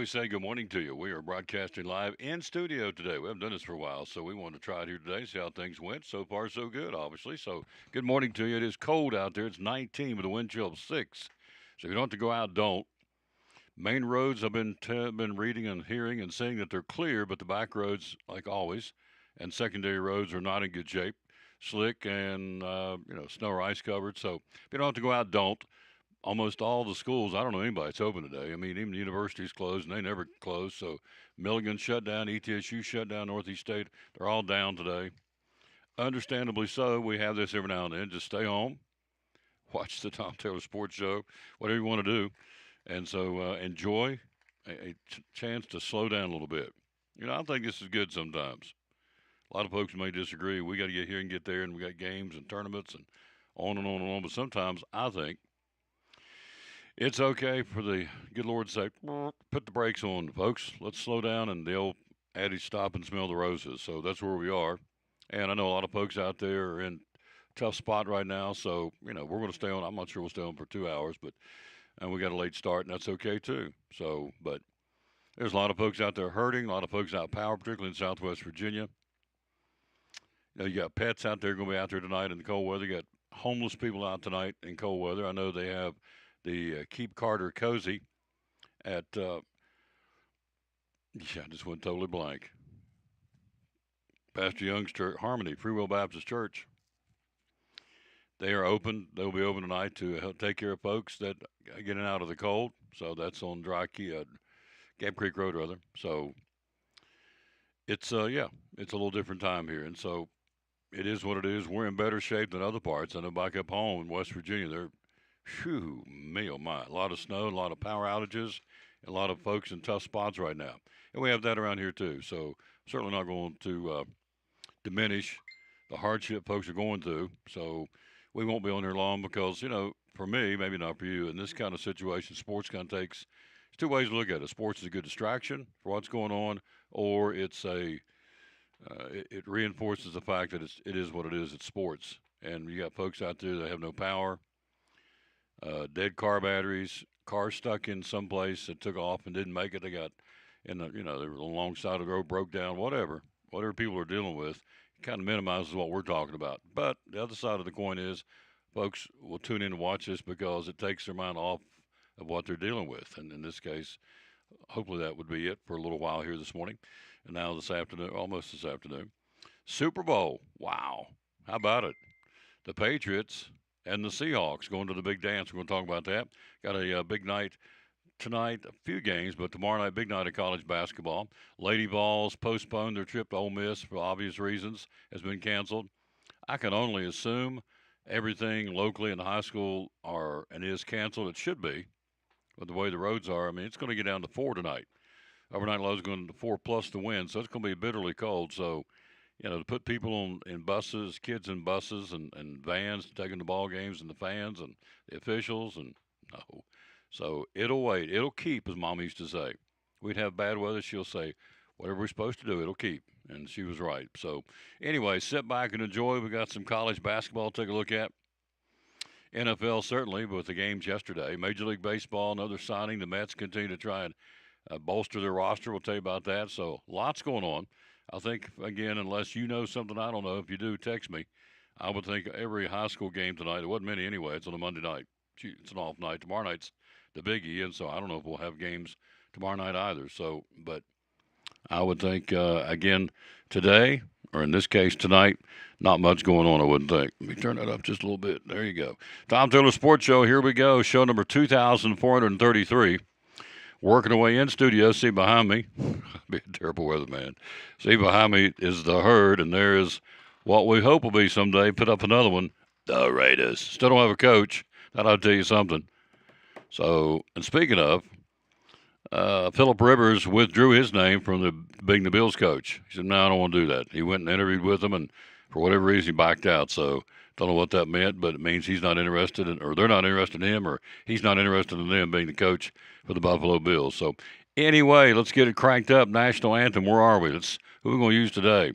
we say good morning to you. We are broadcasting live in studio today. We haven't done this for a while, so we wanted to try it here today, see how things went. So far, so good, obviously. So, good morning to you. It is cold out there. It's 19 with a wind chill of 6. So, if you don't have to go out, don't. Main roads, I've been reading and hearing and seeing that they're clear, but the back roads, like always, and secondary roads are not in good shape. Slick and, snow or ice covered. So, if you don't have to go out, don't. Almost all the schools, I don't know anybody that's open today. I mean, even the universities closed, and they never close. So Milligan shut down, ETSU shut down, Northeast State, they're all down today. Understandably so. We have this every now and then. Just stay home, watch the Tom Taylor Sports Show, whatever you want to do. And so enjoy a chance to slow down a little bit. I think this is good sometimes. A lot of folks may disagree. We got to get here and get there, and we got games and tournaments and on and on and on. But sometimes I think it's okay for the good Lord's sake. Put the brakes on, folks. Let's slow down and the old adage stop and smell the roses. So that's where we are. And I know a lot of folks out there are in a tough spot right now. So, we're going to stay on. I'm not sure we'll stay on for 2 hours, but and we got a late start, and that's okay too. So, but there's a lot of folks out there hurting, a lot of folks out of power, particularly in Southwest Virginia. You got pets out there going to be out there tonight in the cold weather. You got homeless people out tonight in cold weather. I know they have the Keep Carter Cozy at, I just went totally blank. Pastor Young's Church, Harmony, Free Will Baptist Church. They are open. They'll be open tonight to help take care of folks that are getting out of the cold. So that's on Gap Creek Road, rather. So it's, it's a little different time here. And so it is what it is. We're in better shape than other parts. I know back up home in West Virginia, they're Phew, me oh my. A lot of snow, a lot of power outages, a lot of folks in tough spots right now. And we have that around here too. So certainly not going to diminish the hardship folks are going through. So we won't be on here long because, for me, maybe not for you, in this kind of situation, sports kind of takes, there's two ways to look at it. Sports is a good distraction for what's going on, or it reinforces the fact that it is what it is. It's sports. And you got folks out there that have no power, dead car batteries, cars stuck in some place that took off and didn't make it. They got they were alongside of the road, broke down, whatever people are dealing with. It kind of minimizes what we're talking about. But the other side of the coin is folks will tune in and watch this because it takes their mind off of what they're dealing with. And in this case, hopefully that would be it for a little while here this morning. And now this afternoon, almost this afternoon, Super Bowl. Wow. How about it? The Patriots and the Seahawks going to the big dance. We're going to talk about that. Got a big night tonight, a few games, but tomorrow night, big night of college basketball. Lady Vols postponed their trip to Ole Miss for obvious reasons, has been canceled. I can only assume everything locally in the high school is canceled. It should be, but the way the roads are, I mean, it's going to get down to 4 tonight. Overnight low is going to 4 plus the wind, so it's going to be bitterly cold. So to put people in buses, kids in buses and vans, taking the ball games and the fans and the officials, and no. So it'll wait. It'll keep, as Mom used to say. We'd have bad weather. She'll say, whatever we're supposed to do, it'll keep. And she was right. So anyway, sit back and enjoy. We got some college basketball to take a look at. NFL certainly with the games yesterday. Major League Baseball, another signing. The Mets continue to try and bolster their roster. We'll tell you about that. So lots going on. I think, again, unless you know something I don't know, if you do, text me. I would think every high school game tonight, there wasn't many anyway, it's on a Monday night. It's an off night. Tomorrow night's the biggie, and so I don't know if we'll have games tomorrow night either. So, but I would think, again, today, or in this case tonight, not much going on, I wouldn't think. Let me turn that up just a little bit. There you go. Tom Taylor Sports Show, here we go. Show number 2,433. Working away in studio. See behind me. Be a terrible weatherman. See behind me is the Herd, and there is what we hope will be someday. Put up another one. The Raiders. Still don't have a coach. That ought to tell you something. So, and speaking of, Philip Rivers withdrew his name from being the Bills coach. He said, "No, I don't want to do that." He went and interviewed with them, and for whatever reason, he backed out. So, don't know what that meant, but it means he's not interested in, or they're not interested in him, or he's not interested in them being the coach for the Buffalo Bills. So, anyway, let's get it cranked up. National anthem. Where are we? Who are we going to use today?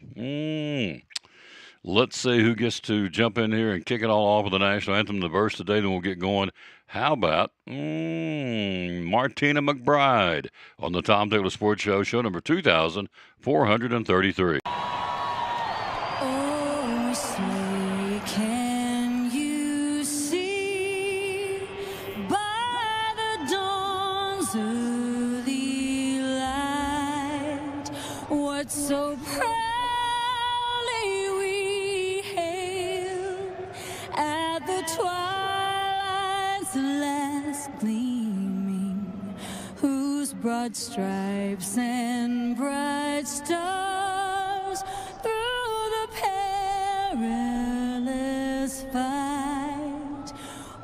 Let's see who gets to jump in here and kick it all off with the national anthem, the verse today, then we'll get going. How about Martina McBride on the Tom Taylor Sports Show, show number 2433. Oh, say, can you see by the dawn's early light what so proudly we hailed at the twilight's last gleaming, whose broad stripes and bright stars through the perilous fight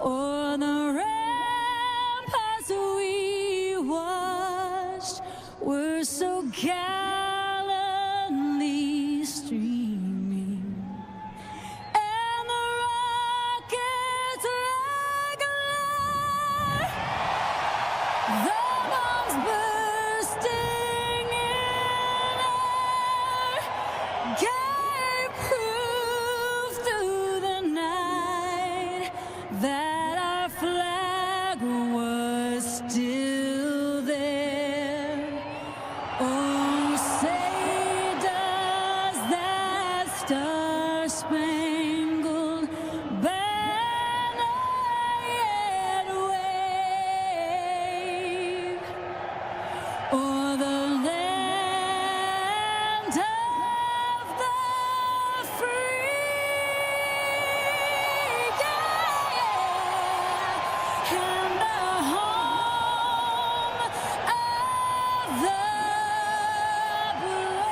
o'er the ramparts we watched were so gallantly streaming, and the rockets like a the bombs bursting in air gave proof through the night that our flag was still there. Oh, say does that star-spangled banner yet wave o'er the land of the free, yeah, and the home of the brave.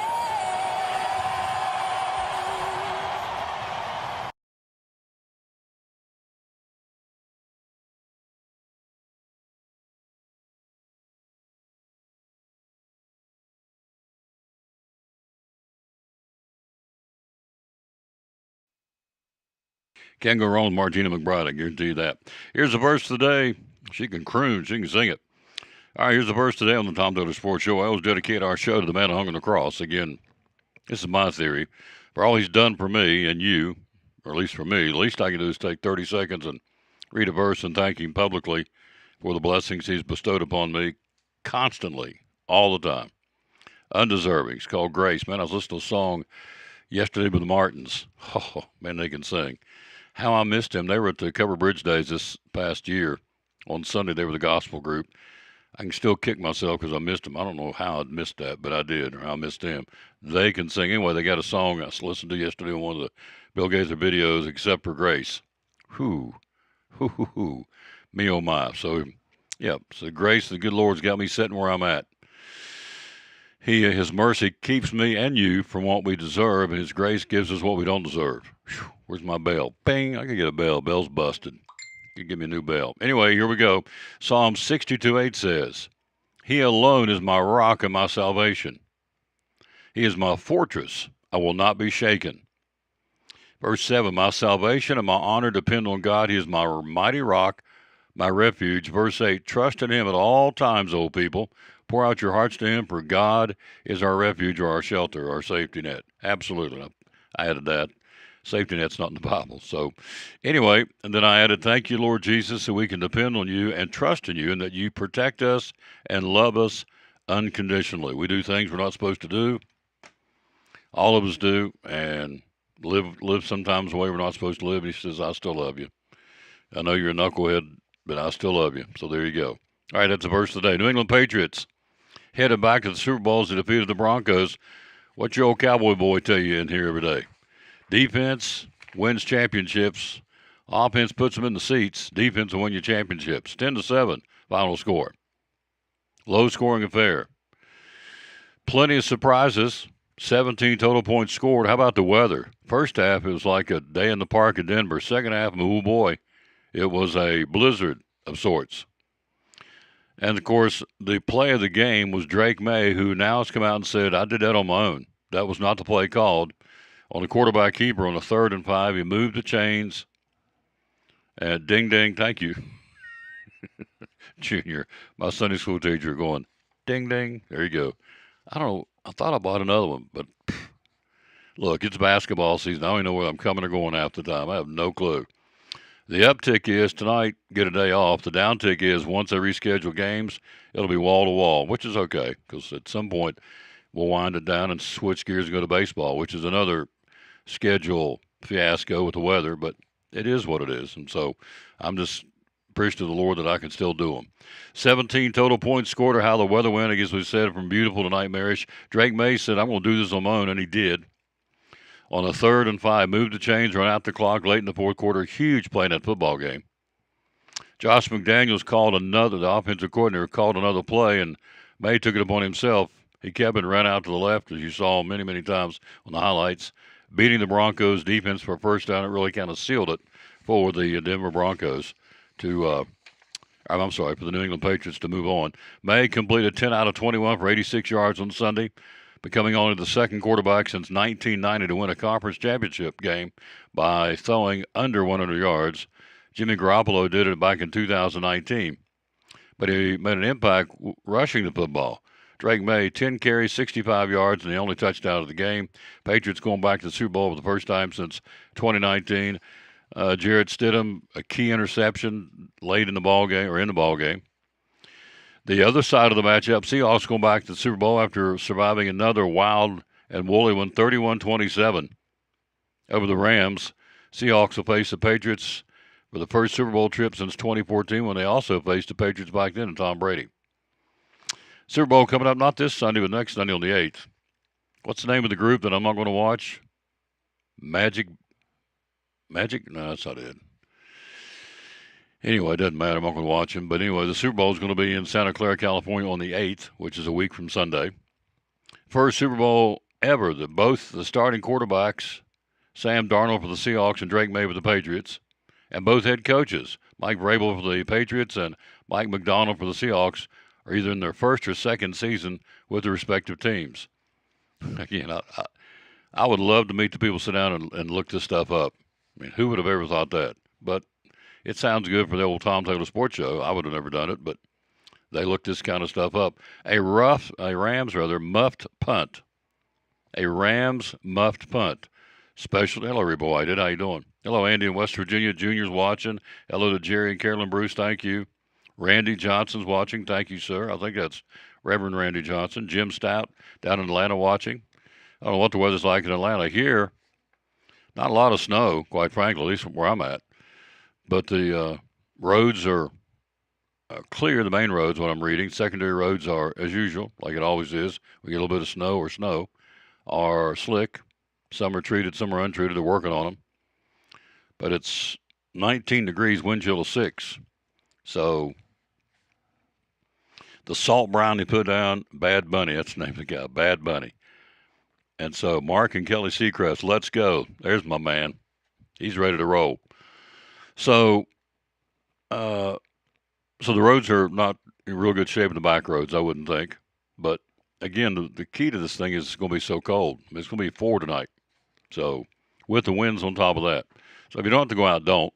Can't go wrong with Martina McBride, I guarantee you that. Here's the verse today. She can croon, she can sing it. All right, here's the verse today on the Tom Taylor Sports Show. I always dedicate our show to the man who hung on the cross. Again, this is my theory. For all he's done for me and you, or at least for me, the least I can do is take 30 seconds and read a verse and thank him publicly for the blessings he's bestowed upon me constantly, all the time. Undeserving. It's called Grace. Man, I was listening to a song yesterday with the Martins. Oh, man, they can sing. How I missed them. They were at the Cover Bridge Days this past year. On Sunday, they were the gospel group. I can still kick myself because I missed them. I don't know how I'd missed that, but I did, or I missed them. They can sing. Anyway, they got a song I listened to yesterday on one of the Bill Gaither videos, Except for Grace. Whoo, hoo. Me oh my. So, yeah, so grace, the good Lord's got me sitting where I'm at. His mercy keeps me and you from what we deserve, and His grace gives us what we don't deserve. Whew, where's my bell? Bing! I can get a bell. Bell's busted. You give me a new bell. Anyway, here we go. Psalm 62:8 says, He alone is my rock and my salvation. He is my fortress. I will not be shaken. Verse 7, my salvation and my honor depend on God. He is my mighty rock, my refuge. Verse 8, trust in Him at all times, O people. Pour out your hearts to Him, for God is our refuge or our shelter, our safety net. Absolutely. I added that. Safety net's not in the Bible. So anyway, and then I added, thank you, Lord Jesus, so we can depend on you and trust in you and that you protect us and love us unconditionally. We do things we're not supposed to do. All of us do, and live sometimes the way we're not supposed to live. And He says, I still love you. I know you're a knucklehead, but I still love you. So there you go. All right, that's the verse today. New England Patriots headed back to the Super Bowl as they defeated the Broncos. What's your old cowboy boy tell you in here every day? Defense wins championships. Offense puts them in the seats. Defense will win you championships. 10-7 final score. Low scoring affair. Plenty of surprises. 17 total points scored. How about the weather? First half, it was like a day in the park in Denver. Second half, oh boy, it was a blizzard of sorts. And, of course, the play of the game was Drake May, who now has come out and said, I did that on my own. That was not the play called. On the quarterback keeper on a 3rd and 5, he moved the chains. And ding, ding, thank you. Junior, my Sunday school teacher going, ding, ding, there you go. I don't know, I thought I bought another one, but Look, it's basketball season. I don't even know where I'm coming or going half the time. I have no clue. The uptick is tonight, get a day off. The downtick is once they reschedule games, it'll be wall to wall, which is okay because at some point we'll wind it down and switch gears and go to baseball, which is another schedule fiasco with the weather, but it is what it is. And so I'm just appreciative of the Lord that I can still do them. 17 total points scored or how the weather went, I guess we said, from beautiful to nightmarish. Drake May said, I'm going to do this on my own, and he did. On a 3rd and 5, moved the chains, run out the clock late in the fourth quarter. Huge play in that football game. Josh McDaniels the offensive coordinator, called another play, and May took it upon himself. He kept it, ran out to the left, as you saw many, many times on the highlights, beating the Broncos defense for a first down. It really kind of sealed it for the Denver Broncos for the New England Patriots to move on. May completed 10 out of 21 for 86 yards on Sunday, becoming only the second quarterback since 1990 to win a conference championship game by throwing under 100 yards. Jimmy Garoppolo did it back in 2019, but he made an impact rushing the football. Drake May, 10 carries, 65 yards, and the only touchdown of the game. Patriots going back to the Super Bowl for the first time since 2019. Jarrett Stidham, a key interception late in the ball game. The other side of the matchup, Seahawks going back to the Super Bowl after surviving another wild and woolly one, 31-27 over the Rams. Seahawks will face the Patriots for the first Super Bowl trip since 2014 when they also faced the Patriots back then and Tom Brady. Super Bowl coming up not this Sunday, but next Sunday on the 8th. What's the name of the group that I'm not going to watch? Magic? No, that's not it. Anyway, it doesn't matter. I'm not going to watch them. But anyway, the Super Bowl is going to be in Santa Clara, California on the 8th, which is a week from Sunday. First Super Bowl ever that both the starting quarterbacks, Sam Darnold for the Seahawks and Drake May for the Patriots, and both head coaches, Mike Vrabel for the Patriots and Mike McDonald for the Seahawks, are either in their first or second season with their respective teams. Again, I would love to meet the people, sit down and look this stuff up. I mean, who would have ever thought that? But it sounds good for the old Tom Taylor Sports Show. I would have never done it, but they looked this kind of stuff up. A Rams muffed punt. A Rams muffed punt. Special. Hello, Rebo Whitehead. How you doing? Hello, Andy in West Virginia. Junior's watching. Hello to Jerry and Carolyn Bruce. Thank you. Randy Johnson's watching. Thank you, sir. I think that's Reverend Randy Johnson. Jim Stout down in Atlanta watching. I don't know what the weather's like in Atlanta. Here, not a lot of snow, quite frankly, at least from where I'm at. But the roads are clear, the main roads, what I'm reading. Secondary roads are, as usual, like it always is. We get a little bit of snow, are slick. Some are treated, some are untreated. They're working on them. But it's 19 degrees, wind chill of 6. So the salt brown they put down, Bad Bunny, that's the name of the guy, Bad Bunny. And so Mark and Kelly Seacrest, let's go. There's my man. He's ready to roll. So the roads are not in real good shape in the back roads, I wouldn't think. But again, the key to this thing is it's going to be so cold. It's going to be 4 tonight. So with the winds on top of that. So if you don't have to go out, don't.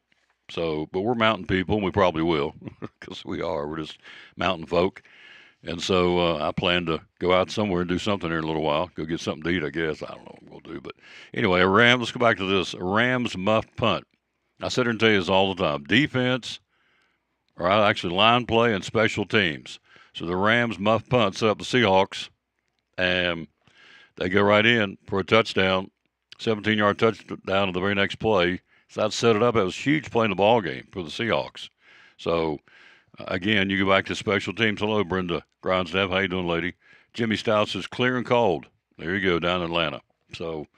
So, but we're mountain people, and we probably will, because we are. We're just mountain folk. And so I plan to go out somewhere and do something here in a little while. Go get something to eat, I guess. I don't know what we'll do. But anyway, let's go back to this. A Rams muffed punt. I sit here and tell you this all the time. Defense, or actually line play and special teams. So the Rams muffed punt set up the Seahawks, and they go right in for a touchdown, 17-yard touchdown to the very next play. So that set it up. It was a huge play in the ball game for the Seahawks. So, again, you go back to special teams. Hello, Brenda Gronsneff. How you doing, lady? Jimmy Stout says clear and cold. There you go, down in Atlanta. So,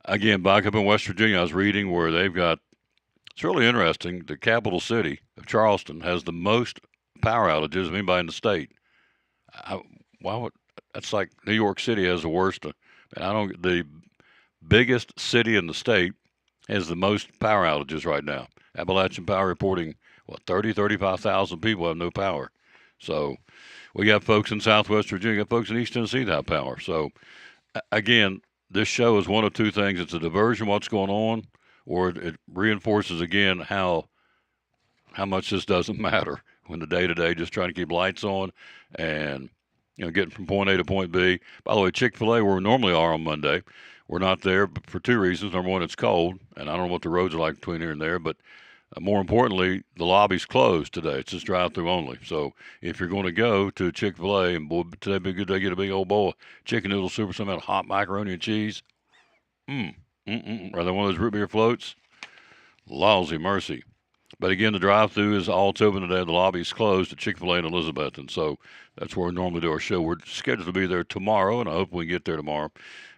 again, back up in West Virginia, I was reading where they've got, it's really interesting, the capital city of Charleston has the most power outages of anybody in the state. That's like New York City has the worst. The biggest city in the state has the most power outages right now. Appalachian Power reporting, 35,000 people have no power. So we got folks in Southwest Virginia, got folks in East Tennessee that have power. So, again, this show is one of two things. It's a diversion, what's going on, or it reinforces, again, how much this doesn't matter when the day-to-day just trying to keep lights on and, getting from point A to point B. By the way, Chick-fil-A, where we normally are on Monday, We're not there for two reasons. Number one, it's cold, and I don't know what the roads are like between here and there, but more importantly, the lobby's closed today. It's just drive-through only. So if you're going to go to Chick-fil-A, and boy, today be a good day to get a big old bowl of chicken noodle soup or some kind of hot macaroni and cheese. Rather one of those root beer floats. Lousy mercy. But again, the drive-through is all it's open today. The lobby's closed at Chick-fil-A in Elizabeth, and so that's where we normally do our show. We're scheduled to be there tomorrow, and I hope we get there tomorrow.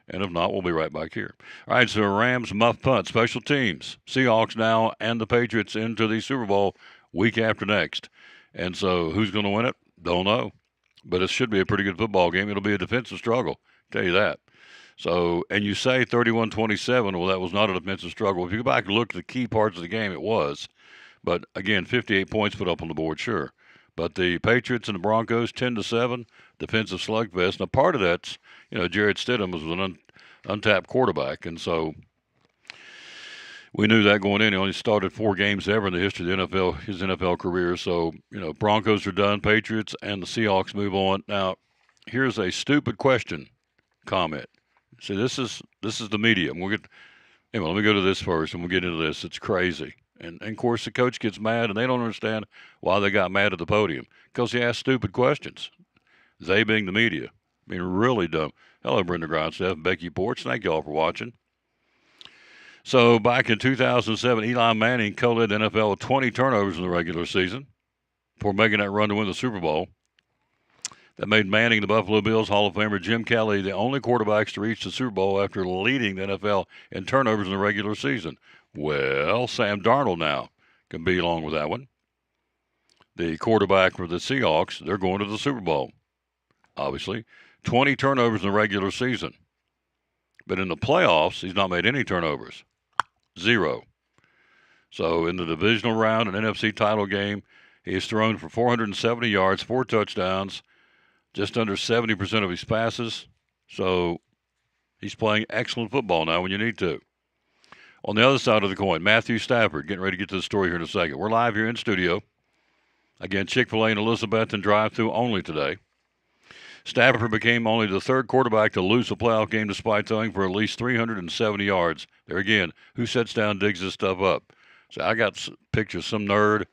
And if not, we'll be right back here. All right, so Rams muff punt, special teams, Seahawks now, and the Patriots into the Super Bowl week after next. And so who's going to win it? Don't know. But it should be a pretty good football game. It'll be a defensive struggle, tell you that. So, and you say 31-27, well, that was not a defensive struggle. If you go back and look at the key parts of the game, it was. But again, 58 points put up on the board, sure. But the Patriots and the Broncos, 10-7, defensive slugfest. Now, part of that's, Jarrett Stidham was an untapped quarterback, and so we knew that going in. He only started 4 games ever in the history of the NFL, his NFL career. So, Broncos are done, Patriots and the Seahawks move on. Now, here's a stupid question comment. See, this is the media. And let me go to this first, and we'll get into this. It's crazy. And of course, the coach gets mad, and they don't understand why they got mad at the podium, because he asked stupid questions. They being the media. I mean, really dumb. Hello, Brenda Grindstaff and Becky Porch. Thank you all for watching. So back in 2007, Eli Manning co-led the NFL with 20 turnovers in the regular season before making that run to win the Super Bowl. That made Manning, the Buffalo Bills Hall of Famer, Jim Kelly, the only quarterbacks to reach the Super Bowl after leading the NFL in turnovers in the regular season. Well, Sam Darnold now can be along with that one. The quarterback for the Seahawks, they're going to the Super Bowl, obviously. 20 turnovers in the regular season. But in the playoffs, he's not made any turnovers. 0. So in the divisional round, an NFC title game, he has thrown for 470 yards, 4 touchdowns, just under 70% of his passes. So he's playing excellent football now when you need to. On the other side of the coin, Matthew Stafford, getting ready to get to the story here in a second. We're live here in studio. Again, Chick-fil-A and Elizabeth and drive-through only today. Stafford became only the 3rd quarterback to lose a playoff game despite throwing for at least 370 yards. There again, who sits down and digs this stuff up? So I got pictures, some nerd.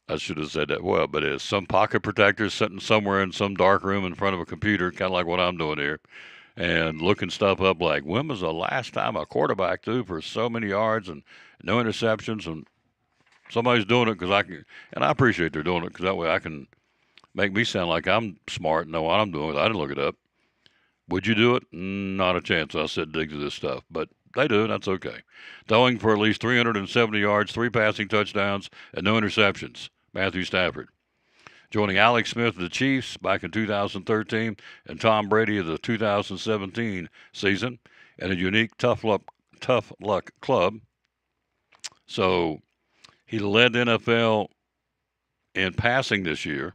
I should have said that well, but it's some pocket protector sitting somewhere in some dark room in front of a computer, kind of like what I'm doing here, and looking stuff up like, when was the last time a quarterback threw for so many yards and no interceptions? And somebody's doing it because I can, and I appreciate they're doing it because that way I can make me sound like I'm smart and know what I'm doing. I didn't look it up. Would you do it? Not a chance. I said dig to this stuff, but they do, and that's okay. Throwing for at least 370 yards, 3 passing touchdowns, and no interceptions. Matthew Stafford. Joining Alex Smith of the Chiefs back in 2013 and Tom Brady of the 2017 season, and a unique tough luck club. So he led the NFL in passing this year.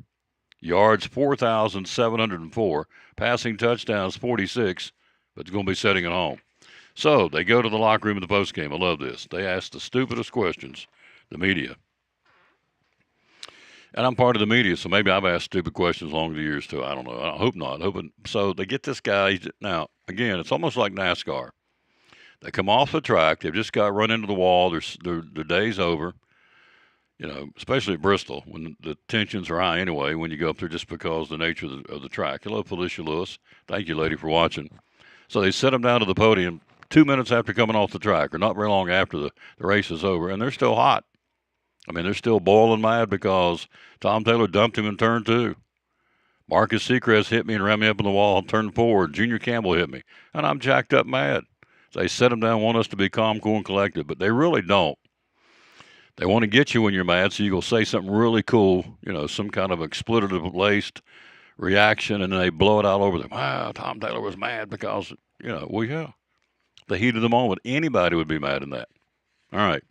Yards 4,704, passing touchdowns 46, but it's going to be sitting at home. So they go to the locker room in the postgame. I love this. They ask the stupidest questions, the media. And I'm part of the media, so maybe I've asked stupid questions along the years too. I don't know. I hope not. So they get this guy. Now, again, it's almost like NASCAR. They come off the track. They've just got run into the wall. Their day's over. Especially at Bristol, when the tensions are high anyway, when you go up there just because of the nature of the track. Hello, Felicia Lewis. Thank you, lady, for watching. So they set them down to the podium 2 minutes after coming off the track, or not very long after the race is over, and they're still hot. I mean, they're still boiling mad because Tom Taylor dumped him in turn 2. Marcus Seacrest hit me and ran me up on the wall in turn 4. Junior Campbell hit me, and I'm jacked up mad. So they set them down, want us to be calm, cool, and collected, but they really don't. They want to get you when you're mad, so you go say something really cool, some kind of expletive-laced reaction, and then they blow it all over them. Wow, Tom Taylor was mad because, well, yeah. The heat of the moment, anybody would be mad in that. All right,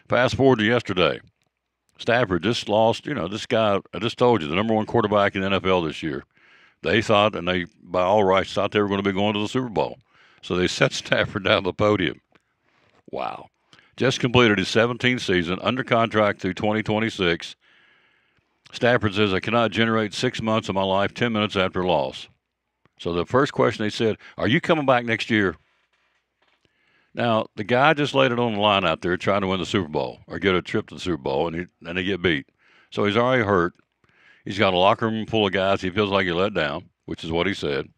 fast forward to yesterday. Stafford just lost, this guy, I just told you, the number 1 quarterback in the NFL this year. They thought, and they, by all rights, thought they were going to be going to the Super Bowl. So they set Stafford down the podium. Wow. Just completed his 17th season, under contract through 2026. Stafford says, I cannot generate 6 months of my life 10 minutes after loss. So the first question they said, "Are you coming back next year?" Now the guy just laid it on the line out there trying to win the Super Bowl or get a trip to the Super Bowl, and they get beat. So he's already hurt. He's got a locker room full of guys he feels like he let down, which is what he said.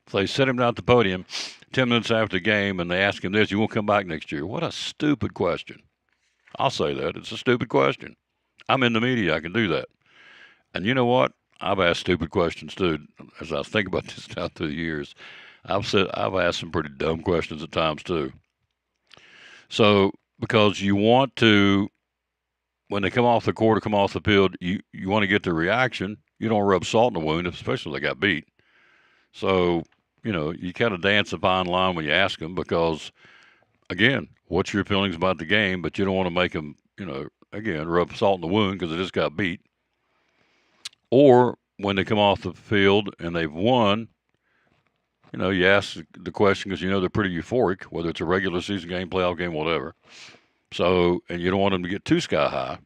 So they set him down at the podium 10 minutes after the game, and they ask him this, "You won't come back next year?" What a stupid question. I'll say that. It's a stupid question. I'm in the media. I can do that. And you know what? I've asked stupid questions too. As I think about this down through the years, I've asked some pretty dumb questions at times too. So because you want to, when they come off the court or come off the field, you want to get the reaction. You don't rub salt in the wound, especially if they got beat. So you kind of dance a fine line when you ask them because, again, what's your feelings about the game? But you don't want to make them, again, rub salt in the wound because they just got beat. Or when they come off the field and they've won, you ask the question because they're pretty euphoric, whether it's a regular season game, playoff game, whatever. So, and you don't want them to get too sky high.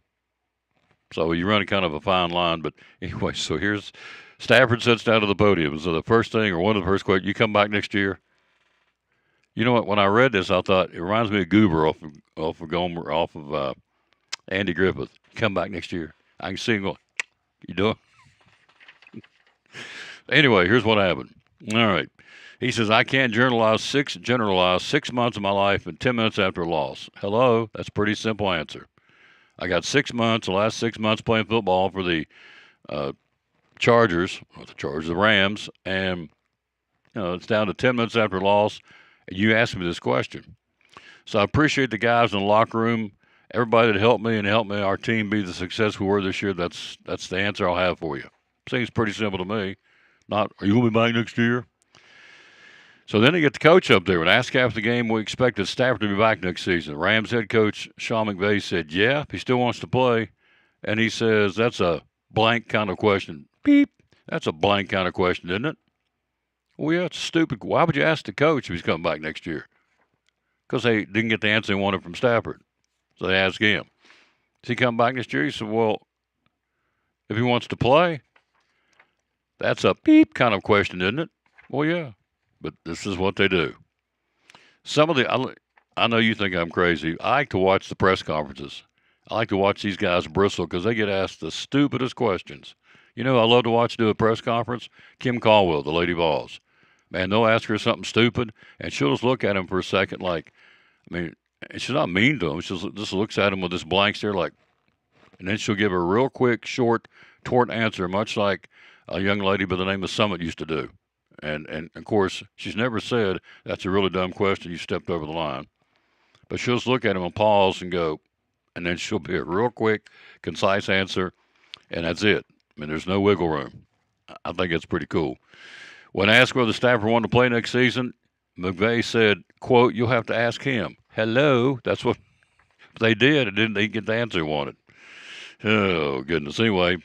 So you run kind of a fine line. But anyway, so here's Stafford sits down to the podium. So the first thing, or one of the first questions, "You come back next year?" You know what? When I read this, I thought it reminds me of Goober off of Andy Griffith. "Come back next year." I can see him going, "You doing?" Anyway, here's what happened. All right. He says, "I can't generalize 6 months of my life in 10 minutes after a loss." Hello? That's a pretty simple answer. I got 6 months, the last 6 months playing football for the the Rams, and it's down to 10 minutes after a loss, and you asked me this question. So I appreciate the guys in the locker room, everybody that helped me our team be the success we were this year. That's the answer I'll have for you. Seems pretty simple to me. Not, "Are you going to be back next year?" So then they get the coach up there and ask after the game, "We expected Stafford to be back next season." Rams head coach Sean McVay said, "Yeah, if he still wants to play." And he says, "That's a blank kind of question." Beep. That's a blank kind of question, isn't it? Well, yeah, it's stupid. Why would you ask the coach if he's coming back next year? Because they didn't get the answer they wanted from Stafford. So they asked him, "Is he coming back next year?" He said, "Well, if he wants to play." That's a beep kind of question, isn't it? Well, yeah. But this is what they do. I know you think I'm crazy. I like to watch the press conferences. I like to watch these guys bristle because they get asked the stupidest questions. I love to watch do a press conference. Kim Caldwell, the Lady Vols. Man, they'll ask her something stupid, and she'll just look at him for a second and she's not mean to him. She just looks at him with this blank stare and then she'll give a real quick, short, tort answer, much like a young lady by the name of Summit used to do. And of course, she's never said, "That's a really dumb question. You stepped over the line." But she'll just look at him and pause and go, and then she'll be a real quick, concise answer, and that's it. There's no wiggle room. I think it's pretty cool. When asked whether Stafford wanted to play next season, McVay said, quote, "You'll have to ask him." Hello? That's what they did. It didn't they get the answer he wanted. Oh, goodness. Anyway,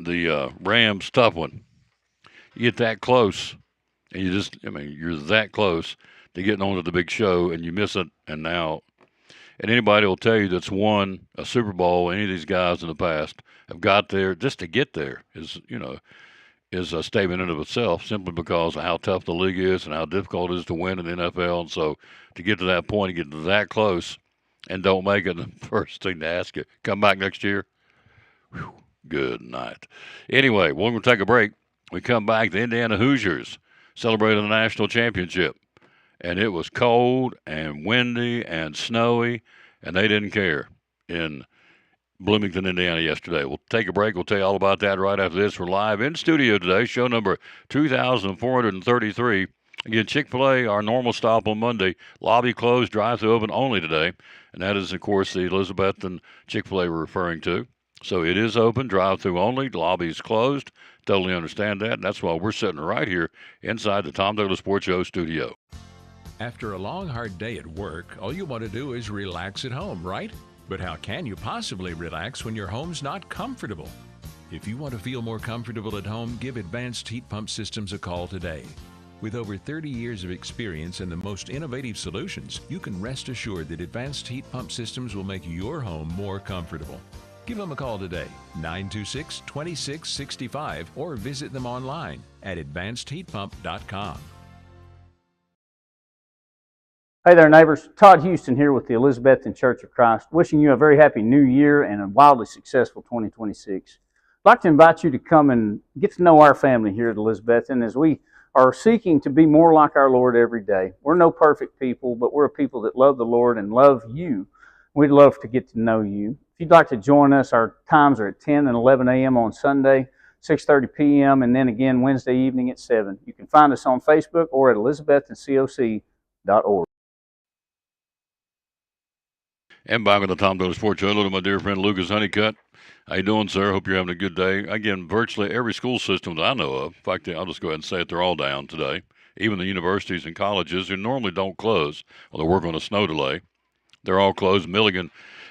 the Rams, tough one. You get that close. And you're that close to getting onto the big show, and you miss it. And anybody will tell you that's won a Super Bowl, any of these guys in the past have got there, just to get there is a statement in of itself, simply because of how tough the league is and how difficult it is to win in the NFL. And so to get to that point, to get that close and don't make it, the first thing to ask you, "Come back next year?" Whew, good night. Anyway, we're going to take a break. We come back, the Indiana Hoosiers celebrated the national championship. And it was cold and windy and snowy, and they didn't care in Bloomington, Indiana yesterday. We'll take a break. We'll tell you all about that right after this. We're live in studio today, show number 2433. Again, Chick-fil-A, our normal stop on Monday. Lobby closed, drive-thru open only today. And that is, of course, the Elizabethton Chick-fil-A we're referring to. So it is open, drive-thru only. The lobby is closed. Totally understand that. And that's why we're sitting right here inside the Tom Douglas Sports Show studio. After a long, hard day at work, all you want to do is relax at home, right? But how can you possibly relax when your home's not comfortable? If you want to feel more comfortable at home, give Advanced Heat Pump Systems a call today. With over 30 years of experience and the most innovative solutions, you can rest assured that Advanced Heat Pump Systems will make your home more comfortable. Give them a call today, 926-2665, or visit them online at advancedheatpump.com. Hey there, neighbors. Todd Houston here with the Elizabethan Church of Christ, wishing you a very happy new year and a wildly successful 2026. I'd like to invite you to come and get to know our family here at Elizabethan as we are seeking to be more like our Lord every day. We're no perfect people, but we're a people that love the Lord and love you. We'd love to get to know you. If you'd like to join us, our times are at 10 and 11 a.m. on Sunday, 6:30 p.m., and then again Wednesday evening at 7. You can find us on Facebook or at elizabethancoc.org. And back with the Tom Dolan Sports Show. Hello to my dear friend Lucas Honeycutt. How you doing, sir? Hope you're having a good day. Again, virtually every school system that I know of, in fact, I'll just go ahead and say it, they're all down today. Even the universities and colleges who normally don't close, well, they're working on a snow delay. They're all closed. Milligan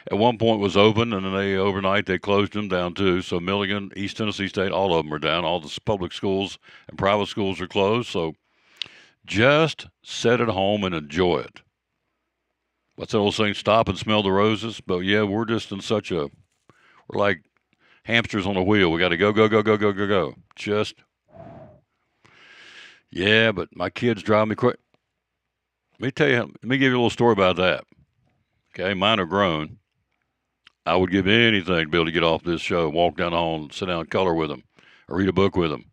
at one point was open, and then overnight they closed them down too. So Milligan, East Tennessee State, all of them are down. All the public schools and private schools are closed. So just sit at home and enjoy it. What's that old saying? Stop and smell the roses. But yeah, we're just in we're like hamsters on a wheel. We got to go, go, go, go, go, go, go. Yeah, but my kids drive me crazy. Let me give you a little story about that. Okay, mine are grown. I would give anything to be able to get off this show, walk down the hall and sit down and color with them, or read a book with them,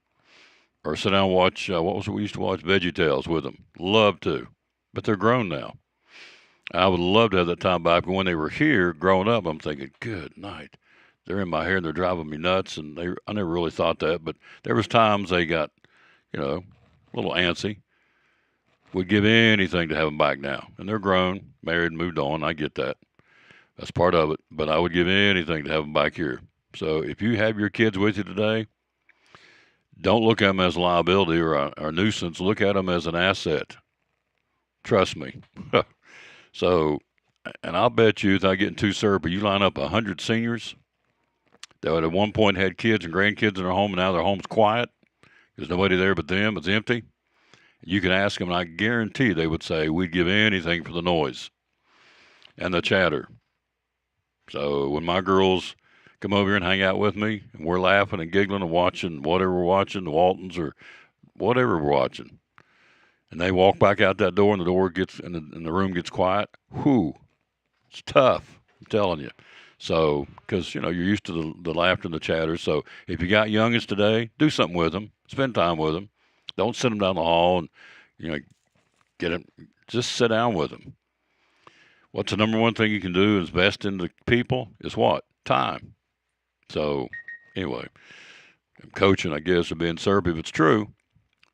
or sit down and watch, what was it we used to watch? VeggieTales with them. Love to. But they're grown now. I would love to have that time back. But when they were here growing up, I'm thinking, good night. They're in my hair and they're driving me nuts. And I never really thought that. But there was times they got, a little antsy. Would give anything to have them back now. And they're grown, married, moved on. I get that. That's part of it. But I would give anything to have them back here. So if you have your kids with you today, don't look at them as a liability or a nuisance. Look at them as an asset. Trust me. So, and I'll bet you, without getting too syrupy, you line up 100 seniors that at one point had kids and grandkids in their home, and now their home's quiet. There's nobody there but them. It's empty. You can ask them, and I guarantee they would say, we'd give anything for the noise and the chatter. So when my girls come over here and hang out with me, and we're laughing and giggling and watching whatever we're watching, the Waltons or whatever we're watching, and they walk back out that door and the door gets, and the room gets quiet, whew, it's tough, I'm telling you. So, because, you're used to the laughter and the chatter. So if you got youngins today, do something with them. Spend time with them. Don't send them down the hall and, get them. Just sit down with them. What's the number one thing you can do is invest in the people is what? Time. So, anyway, I'm coaching, I guess, of being syrupy, but it's true.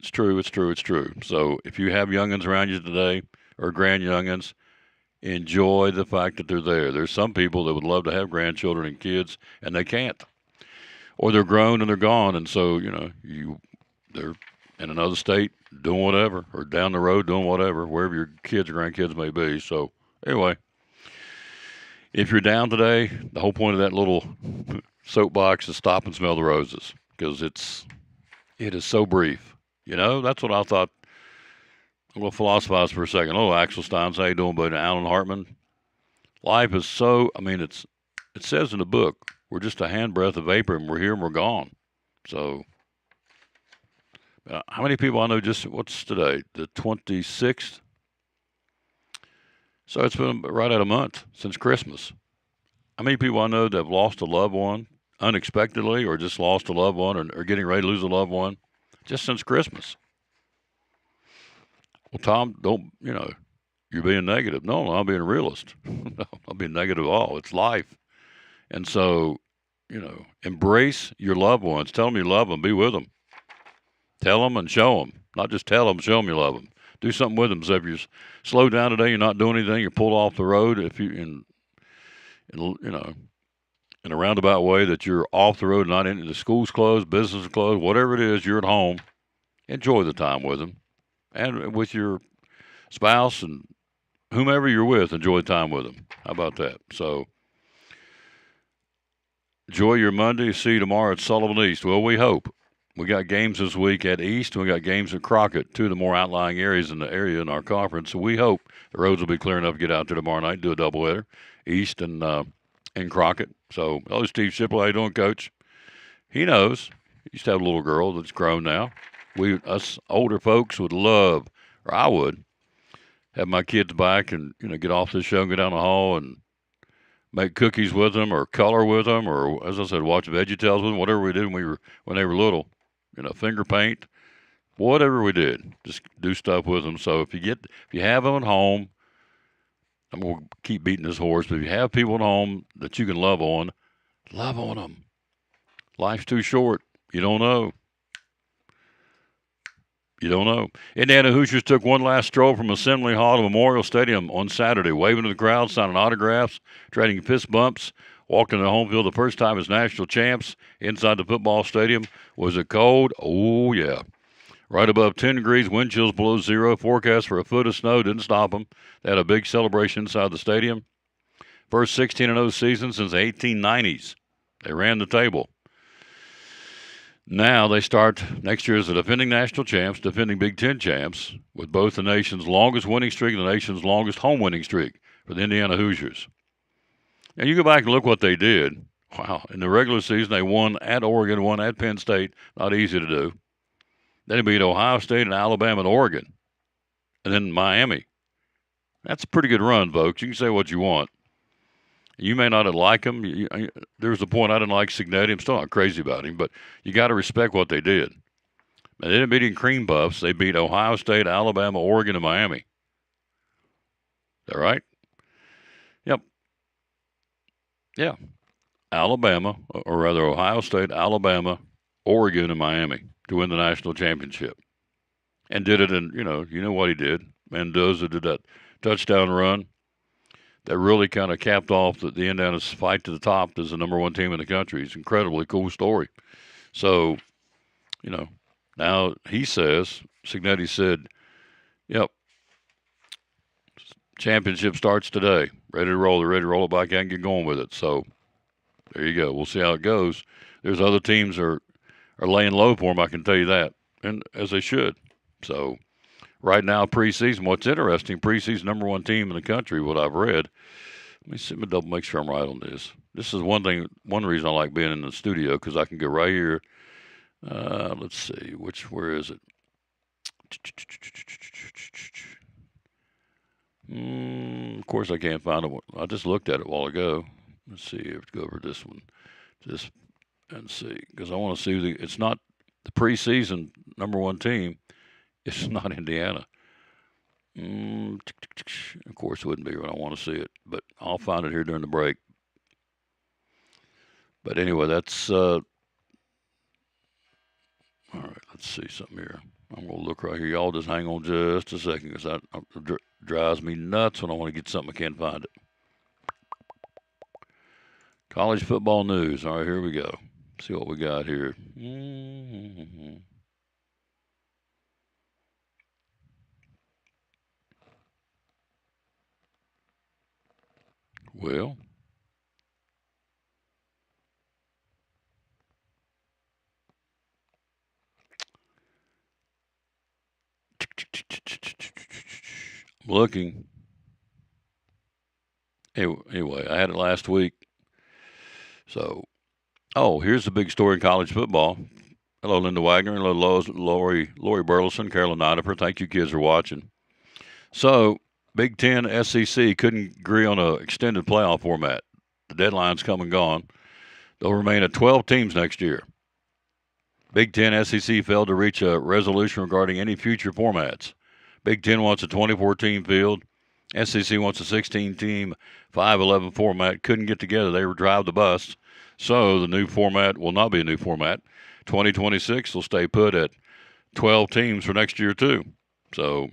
It's true, it's true, it's true. So if you have youngins around you today or grand youngins, enjoy the fact that they're there. There's some people that would love to have grandchildren and kids, and they can't. Or they're grown and they're gone, and so, they're in another state doing whatever, or down the road doing whatever, wherever your kids or grandkids may be. So anyway, if you're down today, the whole point of that little soapbox is stop and smell the roses, because it is so brief. That's what I thought. I'm going to philosophize for a second. Oh, Axel Steins, how you doing, buddy? Alan Hartman. Life is so, it says in the book, we're just a handbreadth of vapor, and we're here and we're gone. So, how many people I know what's today? The 26th? So it's been right at a month since Christmas. How many people I know that have lost a loved one unexpectedly, or just lost a loved one, or getting ready to lose a loved one? Just since Christmas. Well, Tom, you're being negative. No, I'm being a realist. No, I'm being negative at all. It's life. And so, embrace your loved ones. Tell them you love them. Be with them. Tell them and show them. Not just tell them, show them you love them. Do something with them. So if you slow down today, you're not doing anything, you're pulled off the road, if you, in a roundabout way that you're off the road, not in the school's closed, business is closed, whatever it is, you're at home. Enjoy the time with them, and with your spouse and whomever you're with. Enjoy time with them. How about that? So enjoy your Monday. See you tomorrow at Sullivan East. Well, we hope. We got games this week at East, and we got games at Crockett, two of the more outlying areas in the area in our conference. So we hope the roads will be clear enough to get out there tomorrow night and do a doubleheader. East and in Crockett. So, hello, Steve Shipple. How you doing, Coach? He knows. He used to have a little girl that's grown now. Us older folks would love, or I would, have my kids back and get off this show and go down the hall and make cookies with them, or color with them, or as I said, watch VeggieTales with them. Whatever we did when they were little, finger paint, whatever we did, just do stuff with them. So if you have them at home, I'm gonna keep beating this horse, but if you have people at home that you can love on them. Life's too short. You don't know. Indiana Hoosiers took one last stroll from Assembly Hall to Memorial Stadium on Saturday, waving to the crowd, signing autographs, trading fist bumps, walked into the home field the first time as national champs inside the football stadium. Was it cold? Oh, yeah. Right above 10 degrees, wind chills below zero, forecast for a foot of snow didn't stop them. They had a big celebration inside the stadium. First 16-0 season since the 1890s. They ran the table. Now they start next year as the defending national champs, defending Big Ten champs, with both the nation's longest winning streak and the nation's longest home winning streak for the Indiana Hoosiers. And you go back and look what they did. Wow. In the regular season, they won at Oregon, won at Penn State. Not easy to do. Then they beat Ohio State and Alabama and Oregon. And then Miami. That's a pretty good run, folks. You can say what you want. You may not like him. There was a point I didn't like Cignetti. I'm still not crazy about him, but you got to respect what they did. They didn't beat in cream puffs. They beat Ohio State, Alabama, Oregon, and Miami. Is that right? Yep. Yeah. Alabama, or rather Ohio State, Alabama, Oregon, and Miami to win the national championship. And did it in, you know what he did. Mendoza did that touchdown run that really kind of capped off the Indiana's fight to the top as the number one team in the country. It's an incredibly cool story. So, now he says, Cignetti said, yep, championship starts today. Ready to roll. They're ready to roll it back out and get going with it. So, there you go. We'll see how it goes. There's other teams are laying low for them, I can tell you that, and as they should. So, right now, preseason, what's interesting, preseason number one team in the country, what I've read. Let me see, double make sure I'm right on this. This is one reason I like being in the studio, because I can go right here. Let's see, where is it? Of course, I can't find it. I just looked at it a while ago. Let's see, I have to go over this one. Just and see, because I want to see it's not the preseason number one team. It's not Indiana. Of course, it wouldn't be when I want to see it, but I'll find it here during the break. But anyway, that's all right. Let's see something here. I'm gonna look right here. Y'all just hang on just a second, because that drives me nuts when I want to get something I can't find it. College football news. All right, here we go. See what we got here. Well, I'm looking. Anyway, I had it last week. So, here's the big story in college football. Hello, Linda Wagner. Hello, Lori Burleson, Carolyn Nidifer. Thank you, kids, for watching. So, Big Ten, SEC couldn't agree on an extended playoff format. The deadline's come and gone. They'll remain at 12 teams next year. Big Ten, SEC failed to reach a resolution regarding any future formats. Big Ten wants a 24-team field. SEC wants a 16-team, 5-11 format. Couldn't get together. They were drive the bus. So the new format will not be a new format. 2026 will stay put at 12 teams for next year, too. So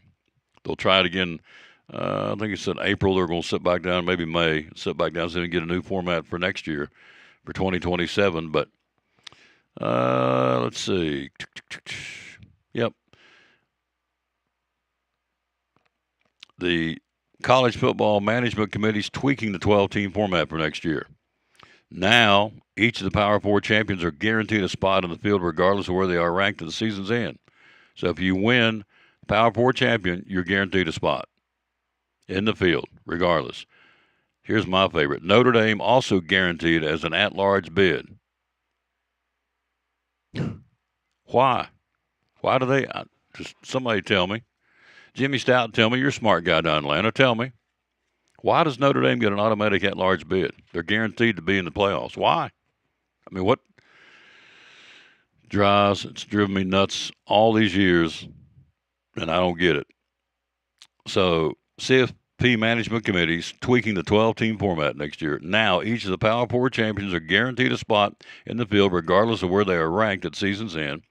they'll try it again. I think it's in April. They're going to sit back down, maybe May, sit back down so they can get a new format for next year, for 2027. But let's see. Yep. The College Football Management Committee's tweaking the 12-team format for next year. Now, each of the Power Four champions are guaranteed a spot on the field regardless of where they are ranked at the season's end. So if you win Power Four champion, you're guaranteed a spot in the field, regardless. Here's my favorite. Notre Dame also guaranteed as an at-large bid. Why? Why do they? Just somebody tell me. Jimmy Stout, tell me. You're a smart guy down in Atlanta. Tell me. Why does Notre Dame get an automatic at-large bid? They're guaranteed to be in the playoffs. Why? I mean, what drives? It's driven me nuts all these years, and I don't get it. So, CFP management committees tweaking the 12-team format next year. Now, each of the Power Four champions are guaranteed a spot in the field regardless of where they are ranked at season's end.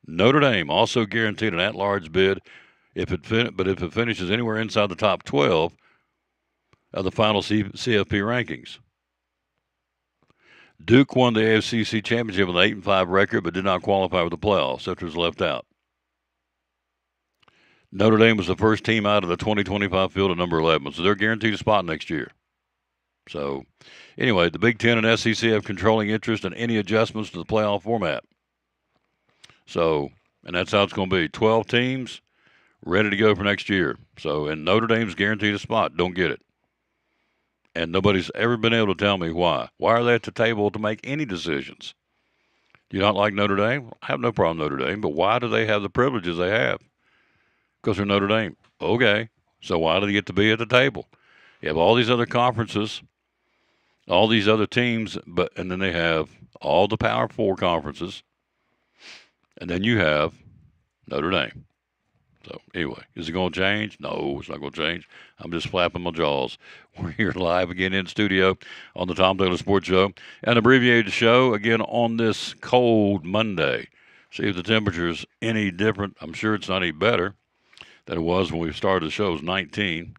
Notre Dame also guaranteed an at-large bid if it finishes anywhere inside the top 12 of the final CFP rankings. Duke won the AFCC championship with an 8-5 record, but did not qualify for the playoffs after it was left out. Notre Dame was the first team out of the 2025 field at number 11, so they're guaranteed a spot next year. So, anyway, the Big Ten and SEC have controlling interest in any adjustments to the playoff format. So, and that's how it's going to be. 12 teams ready to go for next year. So, and Notre Dame's guaranteed a spot. Don't get it. And nobody's ever been able to tell me why. Why are they at the table to make any decisions? Do you not like Notre Dame? I have no problem with Notre Dame, but why do they have the privileges they have? Because they're Notre Dame. Okay, so why do they get to be at the table? You have all these other conferences, all these other teams, and then they have all the Power Four conferences, and then you have Notre Dame. So, anyway, is it going to change? No, it's not going to change. I'm just flapping my jaws. We're here live again in studio on the Tom Taylor Sports Show, an abbreviated show again on this cold Monday. See if the temperature's any different. I'm sure it's not any better than it was when we started the show. It was 19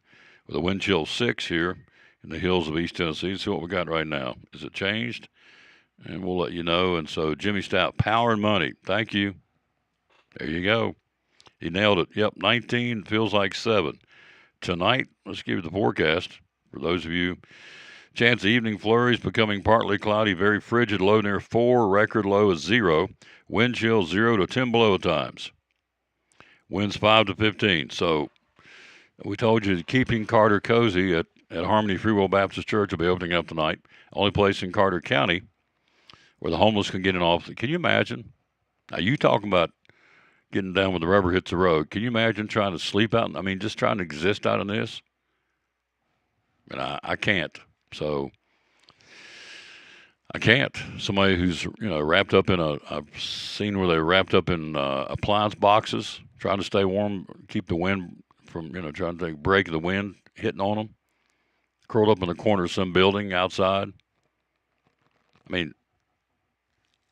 with a wind chill 6 here in the hills of East Tennessee. See what we got right now. Is it changed? And we'll let you know. And so, Jimmy Stout, power and money. Thank you. There you go. He nailed it. Yep, 19 feels like 7. Tonight, let's give you the forecast for those of you. Chance of evening flurries becoming partly cloudy, very frigid, low near 4, record low is 0. Wind chill 0 to 10 below at times. Winds 5 to 15. So we told you Keeping Carter cozy at Harmony Free Will Baptist Church will be opening up tonight. Only place in Carter County where the homeless can get an office. Can you imagine? Now, you talking about getting down when the rubber hits the road. Can you imagine trying to sleep out? I mean, just trying to exist out in this? And I can't. So I can't. Somebody who's, wrapped up in I've seen where they're wrapped up in appliance boxes, trying to stay warm, keep the wind from, trying to break the wind hitting on them, curled up in the corner of some building outside. I mean,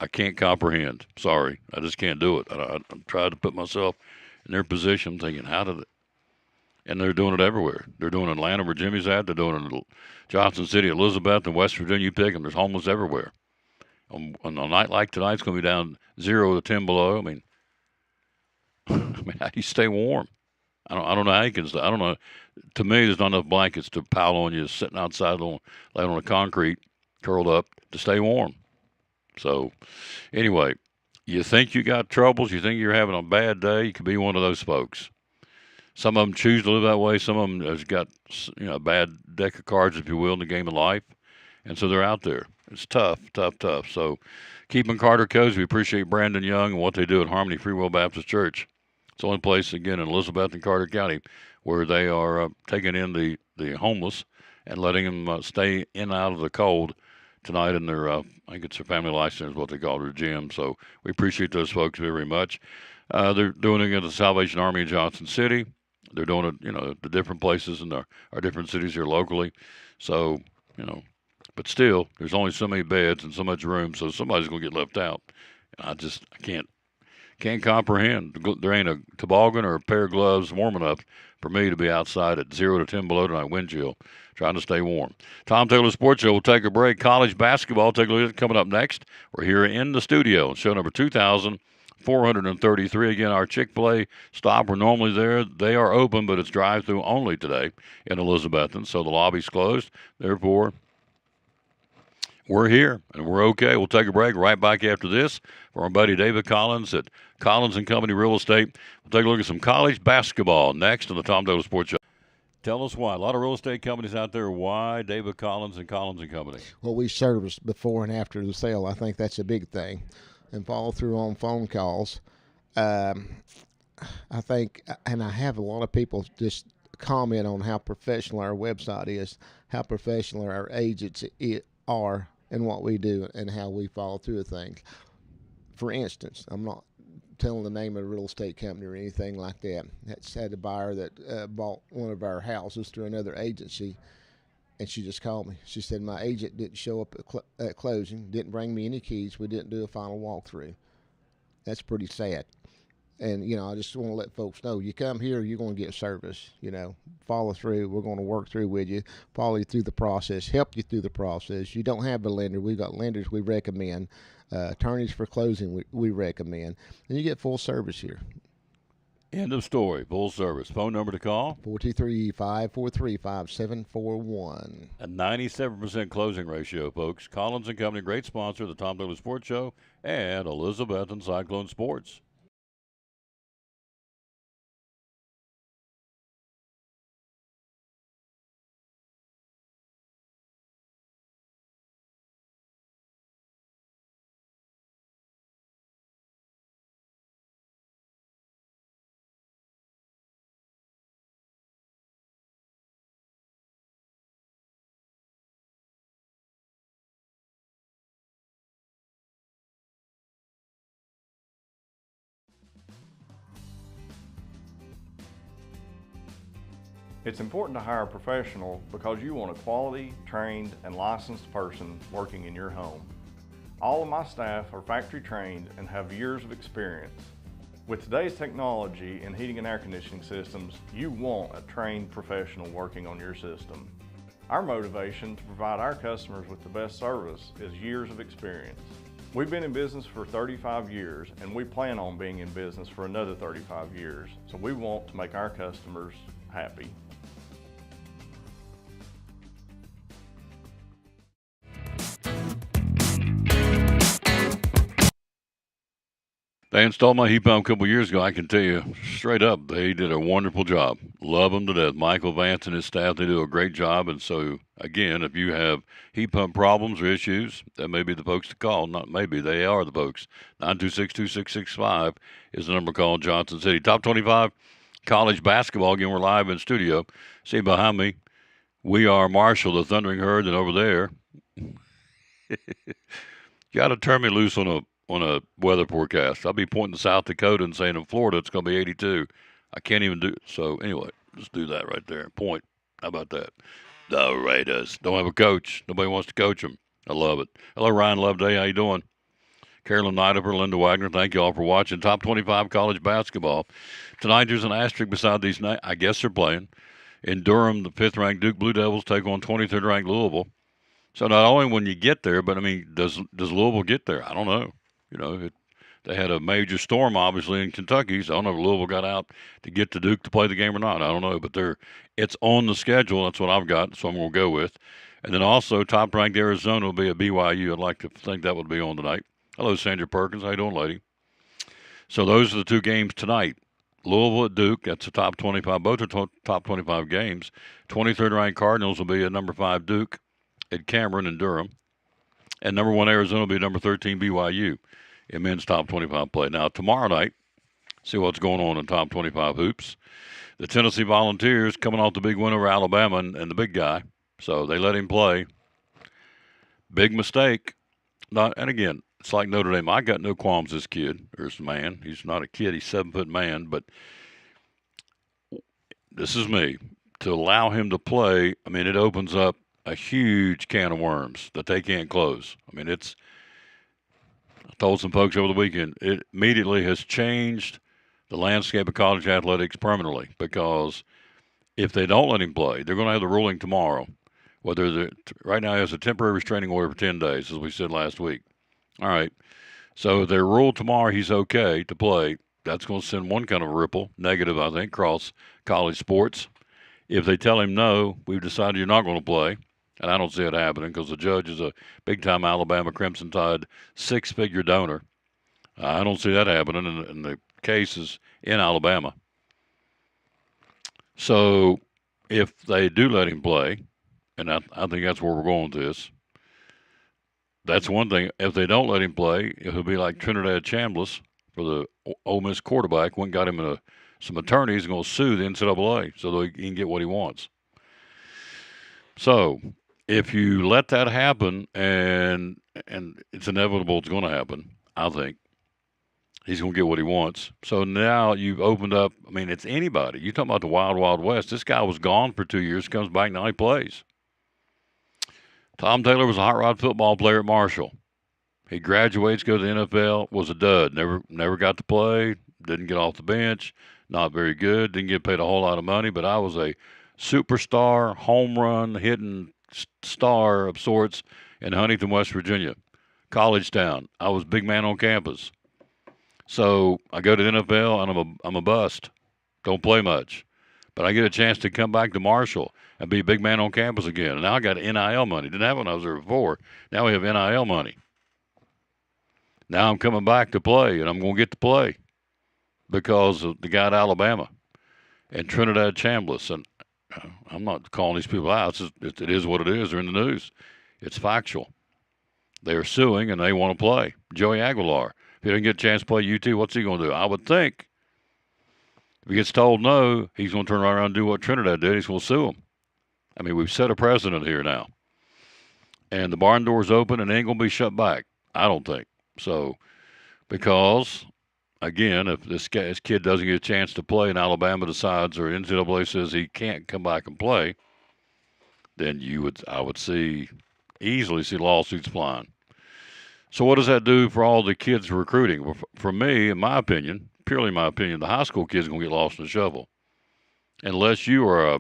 I can't comprehend. Sorry. I just can't do it. I'm trying to put myself in their position thinking, how did it? And they're doing it everywhere. They're doing it in Atlanta where Jimmy's at. They're doing it in Johnson City, Elizabeth, and West Virginia. You pick them. There's homeless everywhere. On a night like tonight, it's going to be down 0 to 10 below. I mean, how do you stay warm? I don't know how you can stay. I don't know. To me, there's not enough blankets to pile on you sitting outside laying on the concrete, curled up, to stay warm. So, anyway, you think you got troubles, you think you're having a bad day, you could be one of those folks. Some of them choose to live that way. Some of them have got, a bad deck of cards, if you will, in the game of life. And so they're out there. It's tough. So, Keeping Carter cozy. We appreciate Brandon Young and what they do at Harmony Free Will Baptist Church. It's the only place, again, in Elizabeth and Carter County where they are taking in the homeless and letting them stay in and out of the cold tonight in their, I think it's their family license, what they call their gym. So we appreciate those folks very much. They're doing it at the Salvation Army in Johnson City. They're doing it, the different places in our different cities here locally. So, but still, there's only so many beds and so much room, so somebody's going to get left out. I can't comprehend. There ain't a toboggan or a pair of gloves warm enough for me to be outside at 0 to 10 below tonight, wind chill, trying to stay warm. Tom Taylor Sports Show will take a break. College basketball, take a look at it coming up next. We're here in the studio, show number 2,433. Again, our Chick-fil-A stop, we're normally there. They are open, but it's drive-through only today in Elizabethton, so the lobby's closed. Therefore, we're here, and we're okay. We'll take a break right back after this for our buddy David Collins at Collins & Company Real Estate. We'll take a look at some college basketball next on the Tom Taylor Sports Show. Tell us why. A lot of real estate companies out there. Why David Collins and Collins and Company? Well, we service before and after the sale. I think that's a big thing, and follow through on phone calls. I think, and I have a lot of people just comment on how professional our website is, how professional our agents are, and what we do, and how we follow through with things. For instance, I'm not telling the name of a real estate company or anything like that. That's had a buyer that bought one of our houses through another agency, and she just called me. She said, my agent didn't show up at closing, didn't bring me any keys, we didn't do a final walkthrough. That's pretty sad. And, I just want to let folks know, you come here, you're going to get service, follow through. We're going to work through with you, follow you through the process, help you through the process. You don't have a lender. We've got lenders we recommend, attorneys for closing we recommend, and you get full service here. End of story. Full service. Phone number to call? 423-543-5741. A 97% closing ratio, folks. Collins and Company, great sponsor of the Tom Douglas Sports Show and Elizabeth and Cyclone Sports. It's important to hire a professional because you want a quality, trained, and licensed person working in your home. All of my staff are factory trained and have years of experience. With today's technology in heating and air conditioning systems, you want a trained professional working on your system. Our motivation to provide our customers with the best service is years of experience. We've been in business for 35 years and we plan on being in business for another 35 years, so we want to make our customers happy. They installed my heat pump a couple years ago. I can tell you straight up, they did a wonderful job. Love them to death. Michael Vance and his staff, they do a great job. And so, again, if you have heat pump problems or issues, that may be the folks to call. Not maybe, they are the folks. 926-2665 is the number to call in Johnson City. Top 25 college basketball. Again, we're live in studio. See behind me, we are Marshall, the Thundering Herd, and over there, got to turn me loose on a weather forecast. I'll be pointing to South Dakota and saying in Florida it's going to be 82. I can't even do it. So anyway, just do that right there. Point. How about that? The Raiders don't have a coach. Nobody wants to coach them. I love it. Hello, Ryan Loveday. How you doing? Carolyn Nightover, Linda Wagner. Thank you all for watching. Top 25 college basketball. Tonight there's an asterisk beside these. I guess they're playing. In Durham, the 5th-ranked Duke Blue Devils take on 23rd-ranked Louisville. So not only when you get there, but, I mean, does Louisville get there? I don't know. They had a major storm, obviously, in Kentucky, so I don't know if Louisville got out to get to Duke to play the game or not. I don't know, but it's on the schedule. That's what I've got, so I'm going to go with. And then also, top-ranked Arizona will be a BYU. I'd like to think that would be on tonight. Hello, Sandra Perkins. How you doing, lady? So those are the two games tonight. Louisville at Duke, that's the top 25. Both are top 25 games. 23rd-ranked Cardinals will be at number 5 Duke at Cameron and Durham. And number 1 Arizona will be number 13 BYU in men's top 25 play. Now, tomorrow night, see what's going on in top 25 hoops. The Tennessee Volunteers coming off the big win over Alabama and the big guy. So they let him play. Big mistake. And again, it's like Notre Dame. I got no qualms this kid, or this man. He's not a kid. He's a 7-foot man. But this is me. To allow him to play, I mean, it opens up a huge can of worms that they can't close. I mean, I told some folks over the weekend, it immediately has changed the landscape of college athletics permanently, because if they don't let him play, they're going to have the ruling tomorrow. Right now he has a temporary restraining order for 10 days, as we said last week. All right. So if they rule tomorrow he's okay to play, that's going to send one kind of ripple, negative, I think, across college sports. If they tell him no, we've decided you're not going to play, and I don't see it happening because the judge is a big-time Alabama Crimson Tide 6-figure donor. I don't see that happening, and the case is in Alabama. So if they do let him play, and I think that's where we're going with this. That's one thing. If they don't let him play, he'll be like Trinidad Chambliss for the Ole Miss quarterback. Went and got him some attorneys going to sue the NCAA so that he can get what he wants. So if you let that happen, and it's inevitable it's going to happen, I think he's going to get what he wants. So now you've opened up. I mean, it's anybody. You talking about the Wild Wild West? This guy was gone for 2 years, comes back now he plays. Tom Taylor was a hot rod football player at Marshall. He graduates, goes to the NFL, was a dud. Never got to play. Didn't get off the bench. Not very good. Didn't get paid a whole lot of money. But I was a superstar, home run hitting star of sorts in Huntington, West Virginia, college town. I was big man on campus. So I go to the NFL and I'm a bust. Don't play much, but I get a chance to come back to Marshall and be a big man on campus again. And now I got NIL money. Didn't have it when I was there before. Now we have NIL money. Now I'm coming back to play, and I'm going to get to play because of the guy at Alabama and Trinidad Chambliss. And I'm not calling these people out. It is what it is. They're in the news. It's factual. They are suing, and they want to play. Joey Aguilar. If he doesn't get a chance to play UT, what's he going to do? I would think if he gets told no, he's going to turn around and do what Trinidad did. He's going to sue him. I mean, we've set a precedent here now. And the barn door's open, and it ain't going to be shut back. I don't think. So, because, again, if this kid doesn't get a chance to play and Alabama decides or NCAA says he can't come back and play, then I would easily see lawsuits flying. So what does that do for all the kids recruiting? Well, for me, in my opinion, purely my opinion, the high school kids are going to get lost in the shuffle. Unless you are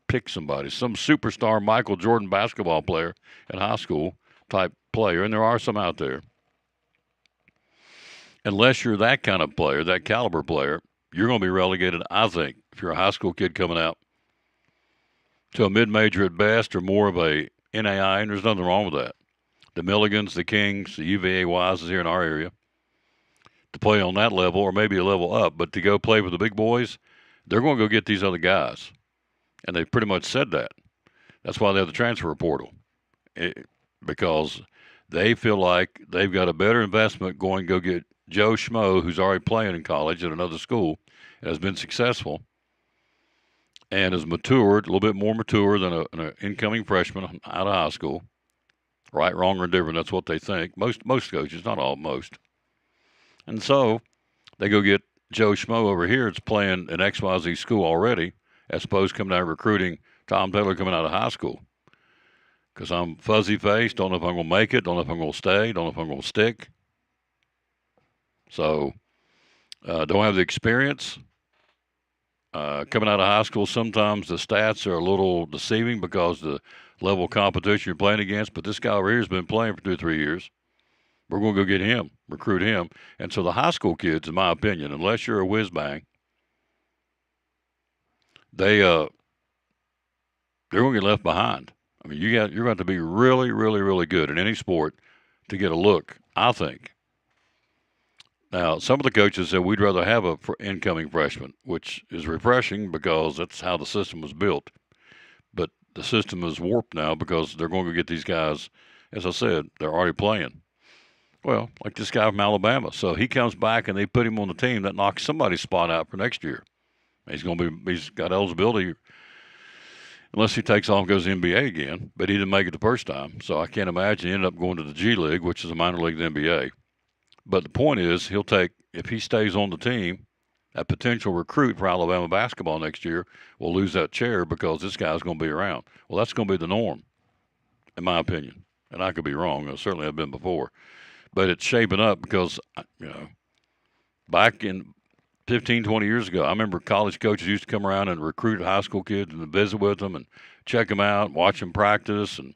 pick somebody, some superstar Michael Jordan basketball player in high school type player, and there are some out there. Unless you're that kind of player, that caliber player, you're going to be relegated, I think, if you're a high school kid coming out, to a mid-major at best or more of a NAI, and there's nothing wrong with that. The Milligans, the Kings, the UVA Wises here in our area, to play on that level or maybe a level up, but to go play with the big boys, they're going to go get these other guys. And they've pretty much said that. That's why they have the transfer portal, because they feel like they've got a better investment going to go get Joe Schmo, who's already playing in college at another school and has been successful and has matured, a little bit more mature than an incoming freshman out of high school. Right, wrong, or indifferent, that's what they think. Most coaches, not all, most. And so they go get Joe Schmo over here. It's playing an XYZ school already, as opposed to coming out recruiting Tom Taylor coming out of high school. Because I'm fuzzy-faced, don't know if I'm going to make it, don't know if I'm going to stay, don't know if I'm going to stick. So don't have the experience. Coming out of high school, sometimes the stats are a little deceiving because the level of competition you're playing against. But this guy over here has been playing for 2 or 3 years. We're going to go get him, recruit him. And so the high school kids, in my opinion, unless you're a whiz-bang, they're going to get left behind. I mean, you're going to be really, really, really good in any sport to get a look, I think. Now, some of the coaches said we'd rather have a incoming freshman, which is refreshing because that's how the system was built. But the system is warped now because they're going to get these guys, as I said, they're already playing. Well, like this guy from Alabama. So he comes back and they put him on the team. That knocks somebody's spot out for next year. He's got eligibility unless he takes off and goes to the NBA again. But he didn't make it the first time. So I can't imagine he ended up going to the G League, which is a minor league of the NBA. But the point is, if he stays on the team, a potential recruit for Alabama basketball next year will lose that chair because this guy's going to be around. Well, that's going to be the norm, in my opinion. And I could be wrong. I certainly have been before. But it's shaping up because, back in 15, 20 years ago, I remember college coaches used to come around and recruit high school kids and visit with them and check them out, watch them practice, and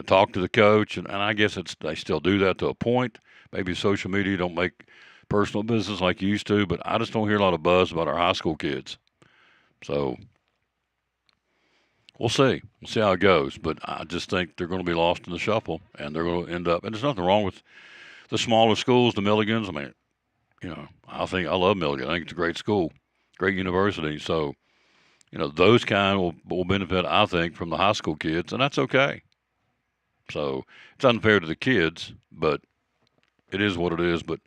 talk to the coach. And I guess they still do that to a point. Maybe social media don't make personal business like you used to, but I just don't hear a lot of buzz about our high school kids. So we'll see. We'll see how it goes. But I just think they're going to be lost in the shuffle, and they're going to end up – and there's nothing wrong with the smaller schools, the Milligans. I mean, I love Milligan. I think it's a great school, great university. So, those kind will benefit, I think, from the high school kids, and that's okay. So it's unfair to the kids, but it is what it is. But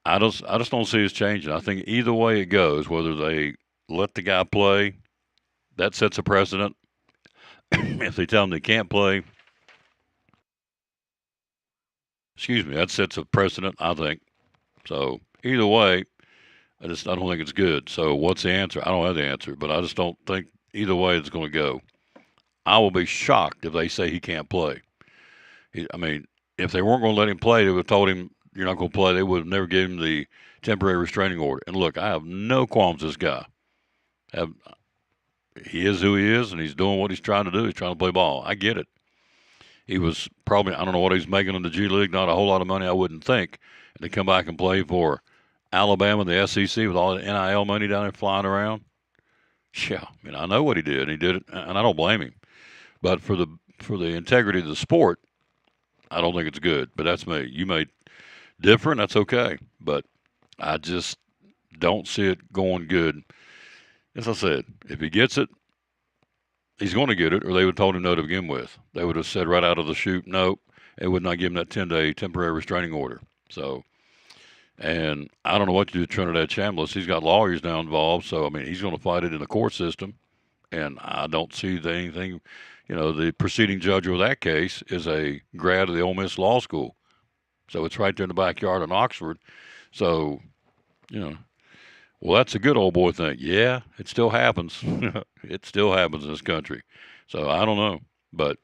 I just don't see us changing. I think either way it goes, whether they let the guy play, that sets a precedent. If they tell him they can't play, that sets a precedent, I think. So either way, I don't think it's good. So what's the answer? I don't have the answer, but I just don't think either way it's going to go. I will be shocked if they say he can't play. If they weren't going to let him play, they would have told him you're not going to play. They would have never given him the temporary restraining order. And look, I have no qualms with this guy. He is who he is, and he's doing what he's trying to do. He's trying to play ball. I get it. He was probably, I don't know what he's making in the G League, not a whole lot of money, I wouldn't think. And to come back and play for Alabama, the SEC, with all the NIL money down there flying around. Yeah, I know what he did, and he did it, and I don't blame him. But for the integrity of the sport, I don't think it's good. But that's me. You may differ, and that's okay. But I just don't see it going good. As I said, if he gets it, he's going to get it, or they would have told him no to begin with. They would have said right out of the chute, no, and would not give him that 10-day temporary restraining order. So, and I don't know what to do with Trinidad Chambliss. He's got lawyers now involved, so, he's going to fight it in the court system, and I don't see anything. The preceding judge of that case is a grad of the Ole Miss Law School, so it's right there in the backyard in Oxford. So, well, that's a good old boy thing. Yeah, it still happens. It still happens in this country. So I don't know. But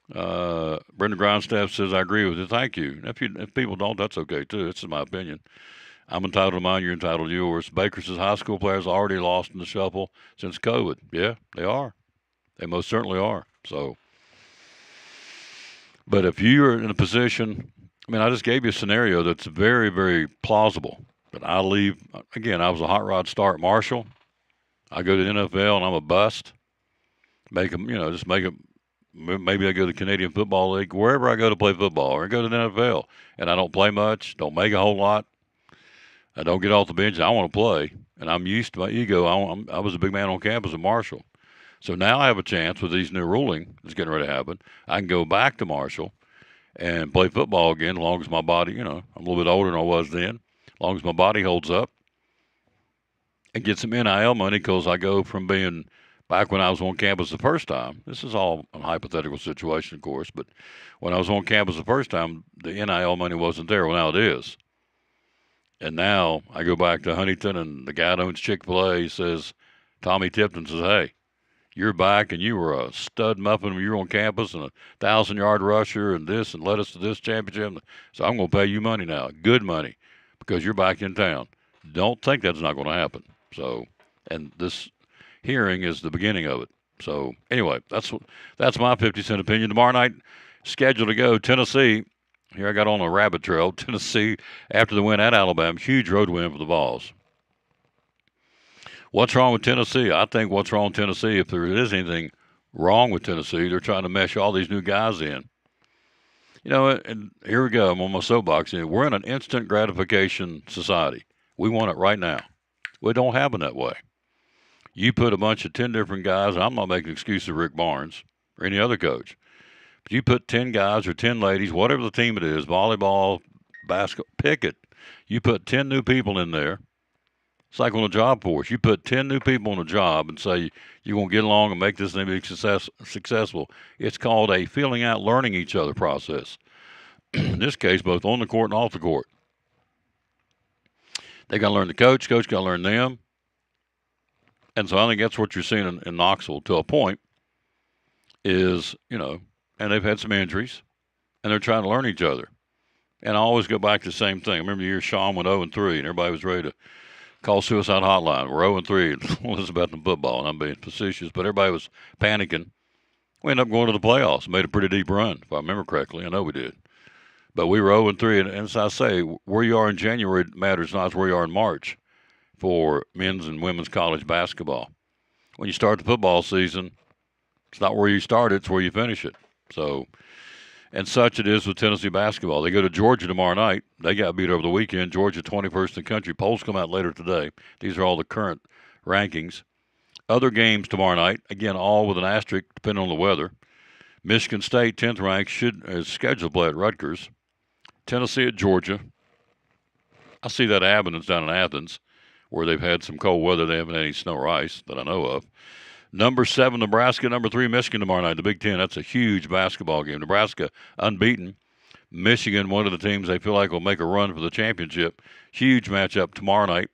Brenda Grindstaff says, I agree with you. Thank you. If people don't, that's okay, too. This is my opinion. I'm entitled to mine. You're entitled to yours. Baker says high school players are already lost in the shuffle since COVID. Yeah, they are. They most certainly are. So, but if you're in a position, I just gave you a scenario that's very, very plausible. But I leave, again, I was a hot rod star at Marshall. I go to the NFL and I'm a bust. Make them, maybe I go to the Canadian Football League, wherever I go to play football, or I go to the NFL. And I don't play much, don't make a whole lot. I don't get off the bench. I want to play. And I'm used to my ego. I was a big man on campus at Marshall. So now I have a chance with these new ruling that's getting ready to happen. I can go back to Marshall and play football again as long as my body, I'm a little bit older than I was then. As long as my body holds up, and get some NIL money, because I go from being back when I was on campus the first time. This is all a hypothetical situation, of course, but when I was on campus the first time, the NIL money wasn't there. Well, now it is. And now I go back to Huntington, and the guy that owns Chick-fil-A says, Tommy Tipton says, hey, you're back, and you were a stud muffin when you were on campus, and a 1,000-yard rusher, and this, and led us to this championship. So I'm going to pay you money now, good money, because you're back in town. Don't think that's not going to happen. So, and this hearing is the beginning of it. So, anyway, that's my 50-cent opinion. Tomorrow night, scheduled to go, Tennessee. Here I got on a rabbit trail. Tennessee, after the win at Alabama, huge road win for the Vols. What's wrong with Tennessee? I think what's wrong with Tennessee, if there is anything wrong with Tennessee, they're trying to mesh all these new guys in. And here we go. I'm on my soapbox. We're in an instant gratification society. We want it right now. Well, it don't happen that way. You put a bunch of 10 different guys, and I'm not making an excuse of Rick Barnes or any other coach, but you put 10 guys or 10 ladies, whatever the team it is, volleyball, basketball, pick it. You put 10 new people in there. It's like on a job force. You put 10 new people on a job and say you're going to get along and make this thing be successful. It's called a feeling out, learning each other process. In this case, both on the court and off the court. They got to learn the coach. Coach got to learn them. And so I think that's what you're seeing in Knoxville to a point is, and they've had some injuries, and they're trying to learn each other. And I always go back to the same thing. I remember the year Sean went 0-3, and everybody was ready to call suicide hotline. We're 0-3. Well, it's about the football, and I'm being facetious, but everybody was panicking. We ended up going to the playoffs, made a pretty deep run, if I remember correctly. I know we did. But we were 0-3, and as I say, where you are in January matters not where you are in March for men's and women's college basketball. When you start the football season, it's not where you start it, it's where you finish it. So, and such it is with Tennessee basketball. They go to Georgia tomorrow night. They got beat over the weekend. Georgia 21st in the country. Polls come out later today. These are all the current rankings. Other games tomorrow night, again, all with an asterisk depending on the weather. Michigan State, 10th ranked, is scheduled to play at Rutgers. Tennessee at Georgia. I see that happening down in Athens, where they've had some cold weather. They haven't had any snow or ice that I know of. Number 7, Nebraska. Number 3, Michigan tomorrow night. The Big Ten. That's a huge basketball game. Nebraska unbeaten. Michigan, one of the teams they feel like will make a run for the championship. Huge matchup tomorrow night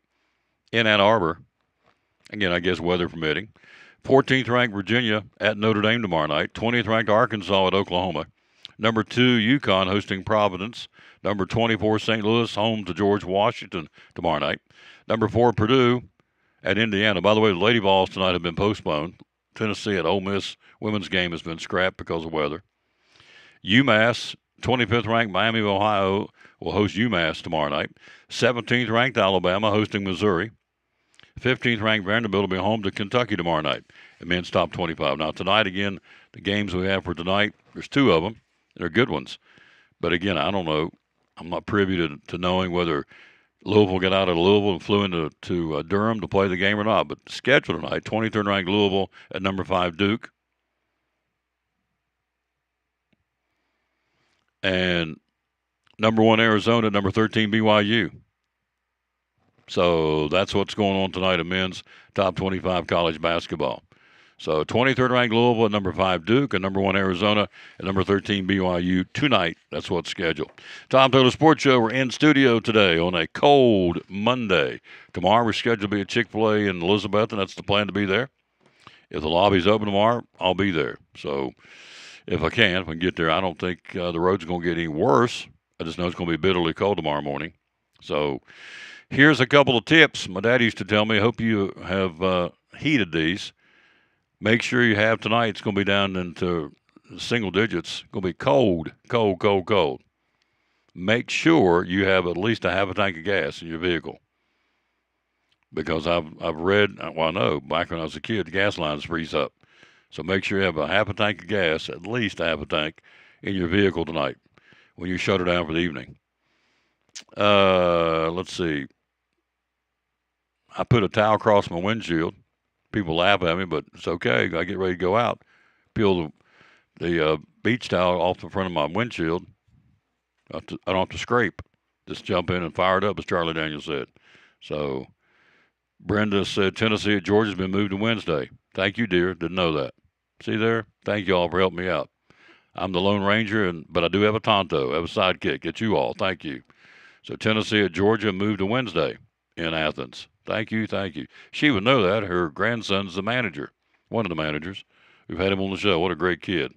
in Ann Arbor. Again, I guess weather permitting. 14th ranked Virginia at Notre Dame tomorrow night. 20th ranked Arkansas at Oklahoma. Number 2, UConn hosting Providence. Number 24, St. Louis, home to George Washington tomorrow night. Number 4, Purdue at Indiana. By the way, the Lady Vols tonight have been postponed. Tennessee at Ole Miss women's game has been scrapped because of weather. UMass, 25th ranked Miami of Ohio, will host UMass tomorrow night. 17th ranked Alabama hosting Missouri. 15th ranked Vanderbilt will be home to Kentucky tomorrow night in men's top 25. Now, tonight, again, the games we have for tonight, there's 2 of them. They're good ones. But, again, I don't know. I'm not privy to knowing whether Louisville got out of Louisville and flew into Durham to play the game or not. But scheduled tonight, 23rd ranked Louisville at number 5 Duke. And number 1 Arizona, number 13 BYU. So that's what's going on tonight in men's top 25 college basketball. So 23rd ranked Louisville at number 5 Duke, and number 1 Arizona at number 13 BYU tonight. That's what's scheduled. Tom Taylor Sports Show. We're in studio today on a cold Monday. Tomorrow we're scheduled to be at Chick-fil-A in Elizabeth, and that's the plan to be there. If the lobby's open tomorrow, I'll be there. So if I can get there, I don't think the road's going to get any worse. I just know it's going to be bitterly cold tomorrow morning. So here's a couple of tips. My dad used to tell me, I hope you have heated these. Make sure you have tonight. It's going to be down into single digits. It's going to be cold, cold, cold, cold. Make sure you have at least a half a tank of gas in your vehicle. Because I've read, well, I know, back when I was a kid, the gas lines freeze up. So make sure you have a half a tank of gas, at least a half a tank, in your vehicle tonight when you shut her down for the evening. Let's see. I put a towel across my windshield. People laugh at me, but it's okay. I get ready to go out. Peel the beach towel off the front of my windshield. I don't have to scrape. Just jump in and fire it up, as Charlie Daniels said. So Brenda said Tennessee at Georgia has been moved to Wednesday. Thank you, dear. Didn't know that. See there? Thank you all for helping me out. I'm the Lone Ranger, but I do have a Tonto. I have a sidekick. It's you all. Thank you. So Tennessee at Georgia moved to Wednesday in Athens. Thank you, thank you. She would know that. Her grandson's the manager, one of the managers. We've had him on the show. What a great kid.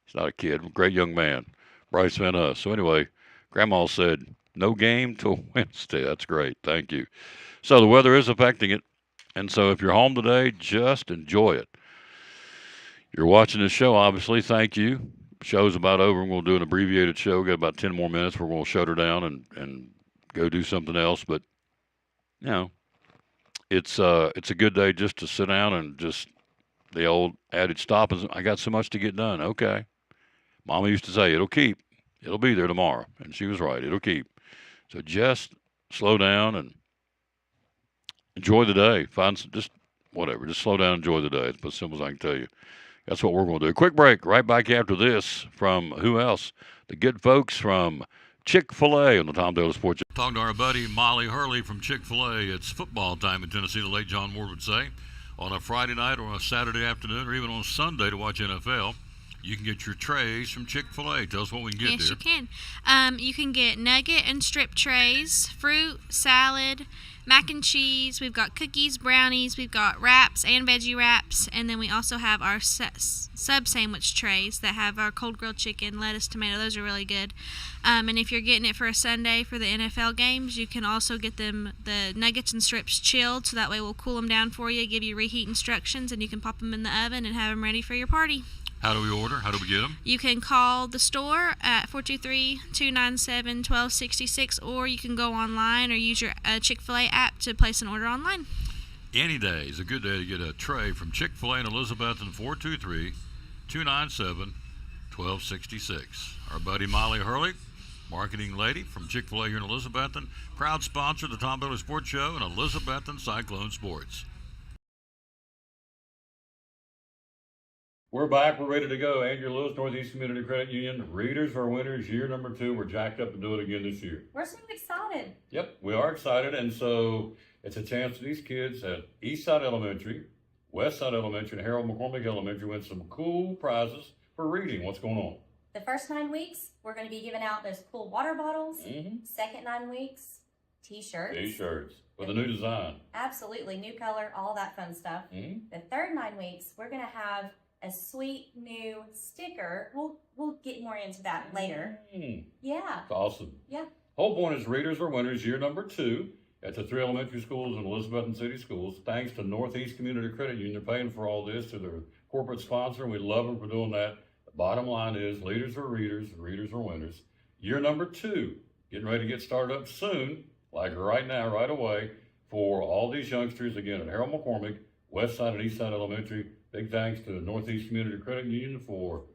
He's not a kid, great young man. Bryce Van Huss. So anyway, Grandma said, no game till Wednesday. That's great. Thank you. So the weather is affecting it. And so if you're home today, just enjoy it. You're watching this show, obviously. Thank you. Show's about over. We're going to do an abbreviated show. We've got about 10 more minutes. We're going to shut her down and go do something else. But, you know, it's a good day just to sit down and just the old adage, stop. I got so much to get done. Okay. Mama used to say, it'll keep. It'll be there tomorrow. And she was right. It'll keep. So just slow down and enjoy the day. Just whatever. Just slow down and enjoy the day. It's as simple as I can tell you. That's what we're going to do. A quick break. Right back after this from who else? The good folks from Chick-fil-A on the Tom Taylor Sports Show. Talking to our buddy Molly Hurley from Chick-fil-A. It's football time in Tennessee, the late John Ward would say. On a Friday night or a Saturday afternoon or even on Sunday to watch NFL, you can get your trays from Chick-fil-A. Tell us what we can get there. Yes, you can. You can get nugget and strip trays, fruit, salad, mac and cheese. We've got cookies, brownies. We've got wraps and veggie wraps. And then we also have our sub sandwich trays that have our cold grilled chicken, lettuce, tomato. Those are really good. And if you're getting it for a Sunday for the NFL games, you can also get the nuggets and strips chilled. So that way we'll cool them down for you, give you reheat instructions, and you can pop them in the oven and have them ready for your party. How do we order? How do we get them? You can call the store at 423-297-1266, or you can go online or use your Chick-fil-A app to place an order online. Any day is a good day to get a tray from Chick-fil-A in Elizabeth and 423-297-1266. Our buddy Molly Hurley, marketing lady from Chick-fil-A here in Elizabethton, proud sponsor of the Tom Taylor Sports Show and Elizabethton Cyclone Sports. We're back. We're ready to go. Andrew Lewis, Northeast Community Credit Union. Readers are winners. Year number 2. We're jacked up to do it again this year. We're so excited. Yep, we are excited. And so it's a chance for these kids at Eastside Elementary, Westside Elementary, and Harold McCormick Elementary win some cool prizes for reading. What's going on? The first 9 weeks, we're going to be giving out those cool water bottles. Mm-hmm. Second 9 weeks, t-shirts. T-shirts with a new design. Absolutely, new color, all that fun stuff. Mm-hmm. The third 9 weeks, we're going to have a sweet new sticker. We'll get more into that later. Mm. Yeah. It's awesome. Yeah. Whole point is readers are winners. Year number 2 at the 3 elementary schools and Elizabethton City Schools. Thanks to Northeast Community Credit Union. They're paying for all this to their corporate sponsor, and we love them for doing that. The bottom line is leaders are readers, readers are winners. Year number 2, getting ready to get started up soon, like right now, right away, for all these youngsters, again, at Harold McCormick, Westside and Eastside Elementary. Big thanks to the Northeast Community Credit Union for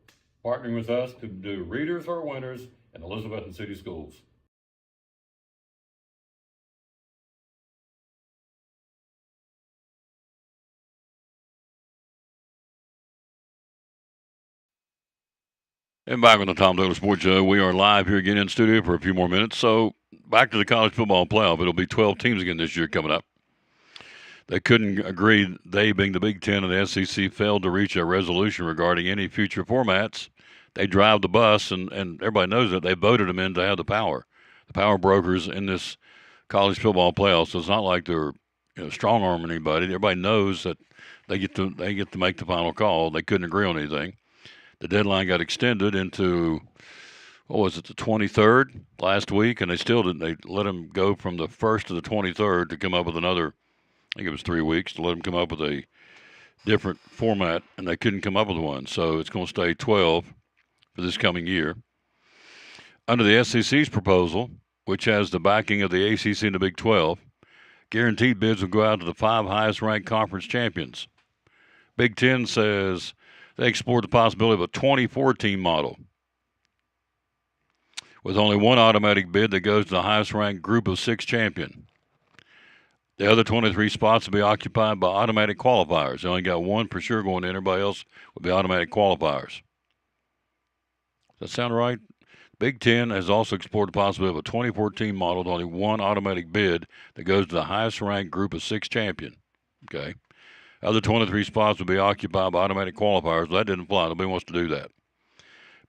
partnering with us to do Readers Are Winners in Elizabethton City Schools. And back on the Tom Douglas Sports Show, we are live here again in studio for a few more minutes. So back to the college football playoff. It'll be 12 teams again this year coming up. They couldn't agree, they being the Big Ten and the SEC, failed to reach a resolution regarding any future formats. They drive the bus, and everybody knows that they voted them in to have the power brokers in this college football playoff. So it's not like they're strong arming anybody. Everybody knows that they get to make the final call. They couldn't agree on anything. The deadline got extended into, what was it, the 23rd last week, and they still didn't. They let them go from the 1st to the 23rd to come up with another, I think it was 3 weeks, to let them come up with a different format, and they couldn't come up with one. So it's going to stay 12 for this coming year. Under the SEC's proposal, which has the backing of the ACC and the Big 12, guaranteed bids will go out to the 5 highest-ranked conference champions. Big Ten says they explored the possibility of a 24-team model with only one automatic bid that goes to the highest-ranked group of 6 champion. The other 23 spots will be occupied by automatic qualifiers. They only got one for sure going in. Everybody else will be automatic qualifiers. Does that sound right? Big Ten has also explored the possibility of a 24-team model with only one automatic bid that goes to the highest-ranked group of 6 champion. Okay. Other 23 spots will be occupied by automatic qualifiers. That didn't fly. Nobody wants to do that.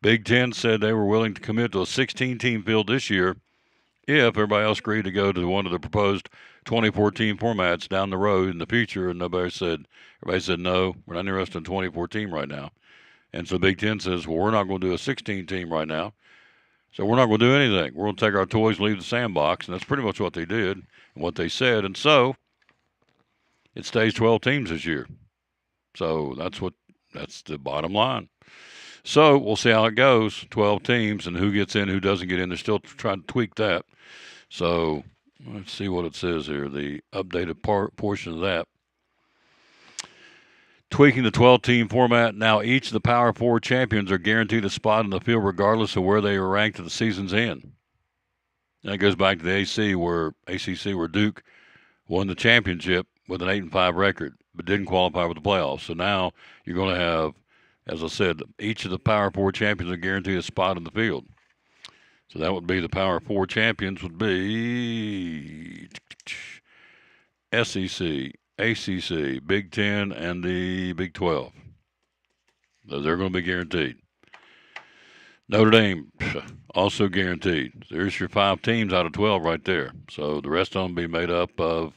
Big Ten said they were willing to commit to a 16-team field this year if everybody else agreed to go to one of the proposed 24-team formats down the road in the future. And everybody said no, we're not interested in 24-team right now. And so Big Ten says, well, we're not going to do a 16-team right now. So we're not going to do anything. We're going to take our toys and leave the sandbox. And that's pretty much what they did and what they said. And so it stays 12 teams this year. So that's the bottom line. So we'll see how it goes, 12 teams, and who gets in, who doesn't get in. They're still trying to tweak that. So let's see what it says here, the updated portion of that. Tweaking the 12-team format, now each of the Power 4 champions are guaranteed a spot in the field regardless of where they were ranked at the season's end. And it goes back to the ACC where Duke won the championship with an 8-5 record, but didn't qualify for the playoffs. So now you're going to have, as I said, each of the Power 4 champions are guaranteed a spot in the field. So that would be the Power 4 champions would be SEC, ACC, Big Ten, and the Big 12. So they're going to be guaranteed. Notre Dame, also guaranteed. There's your 5 teams out of 12 right there. So the rest of them be made up of,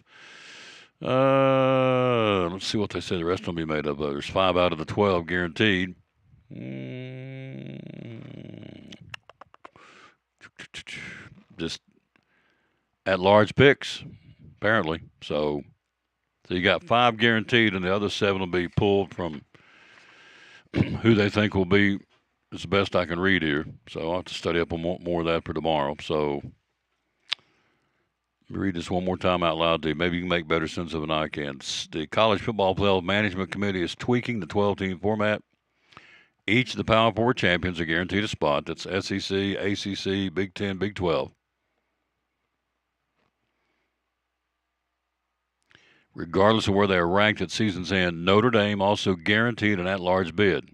let's see what they say the rest of them be made up of. There's 5 out of the 12 guaranteed. Just at-large picks, apparently. So you got 5 guaranteed, and the other 7 will be pulled from who they think will be. It's the best I can read here. So I'll have to study up on more of that for tomorrow. So let me read this one more time out loud to you. Maybe you can make better sense of it than I can. The College Football Playoff Management Committee is tweaking the 12-team format. Each of the Power 4 champions are guaranteed a spot. That's SEC, ACC, Big 10, Big 12. Regardless of where they are ranked at season's end, Notre Dame also guaranteed an at-large bid.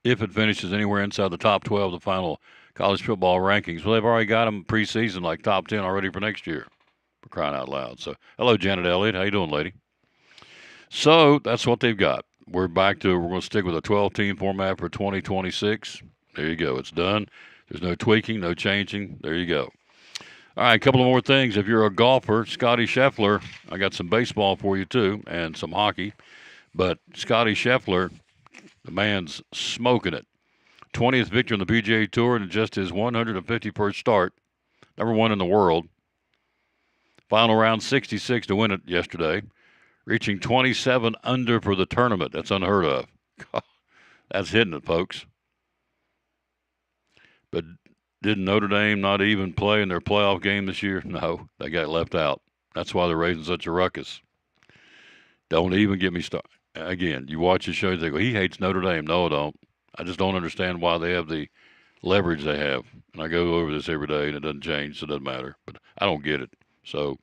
if it finishes anywhere inside the top 12 of the final college football rankings. Well, they've already got them preseason like top 10 already for next year, for crying out loud. So, hello, Janet Elliott. How you doing, lady? So, that's what they've got. We're going to stick with a 12-team format for 2026. There you go. It's done. There's no tweaking, no changing. There you go. All right, a couple of more things. If you're a golfer, Scotty Scheffler, I got some baseball for you too, and some hockey. But Scotty Scheffler, the man's smoking it. 20th victory on the PGA Tour and just his 151st start. Number one in the world. Final round 66 to win it yesterday. Reaching 27 under for the tournament. That's unheard of. That's hitting it, folks. But didn't Notre Dame not even play in their playoff game this year? No, they got left out. That's why they're raising such a ruckus. Don't even get me started. Again, you watch the shows, they go, he hates Notre Dame. No, I don't. I just don't understand why they have the leverage they have. And I go over this every day, and it doesn't change, so it doesn't matter. But I don't get it. So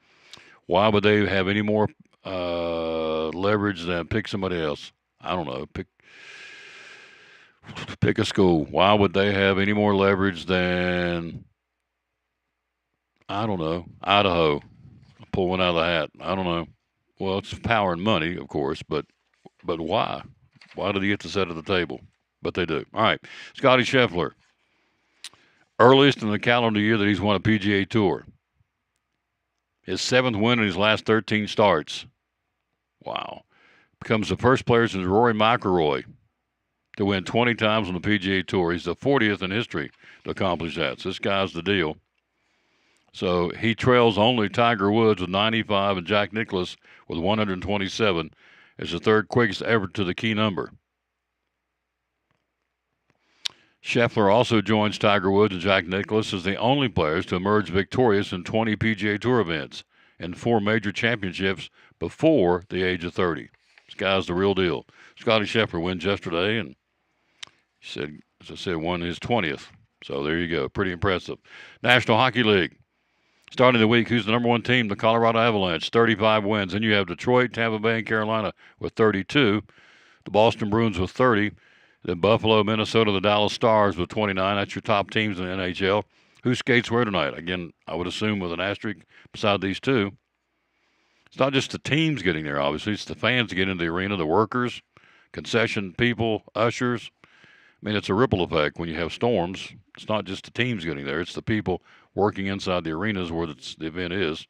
why would they have any more leverage than pick somebody else? I don't know. Pick a school. Why would they have any more leverage than, I don't know, Idaho? Pull one out of the hat. I don't know. Well, it's power and money, of course, but why? Why do they get to sit at the table? But they do. All right, Scotty Scheffler. Earliest in the calendar year that he's won a PGA Tour. His 7th win in his last 13 starts. Wow. Becomes the first player since Rory McIlroy to win 20 times on the PGA Tour. He's the 40th in history to accomplish that. So this guy's the deal. So he trails only Tiger Woods with 95 and Jack Nicklaus with 127 as the third quickest ever to the key number. Scheffler also joins Tiger Woods and Jack Nicklaus as the only players to emerge victorious in 20 PGA Tour events and 4 major championships before the age of 30. This guy's the real deal. Scotty Scheffler wins yesterday, and he said, as I said, won his 20th. So there you go. Pretty impressive. National Hockey League. Starting the week, who's the number one team? The Colorado Avalanche, 35 wins. Then you have Detroit, Tampa Bay, and Carolina with 32. The Boston Bruins with 30. Then Buffalo, Minnesota, the Dallas Stars with 29. That's your top teams in the NHL. Who skates where tonight? Again, I would assume with an asterisk beside these two. It's not just the teams getting there, obviously. It's the fans getting into the arena, the workers, concession people, ushers. I mean, it's a ripple effect when you have storms. It's not just the teams getting there. It's the people working inside the arenas where the event is.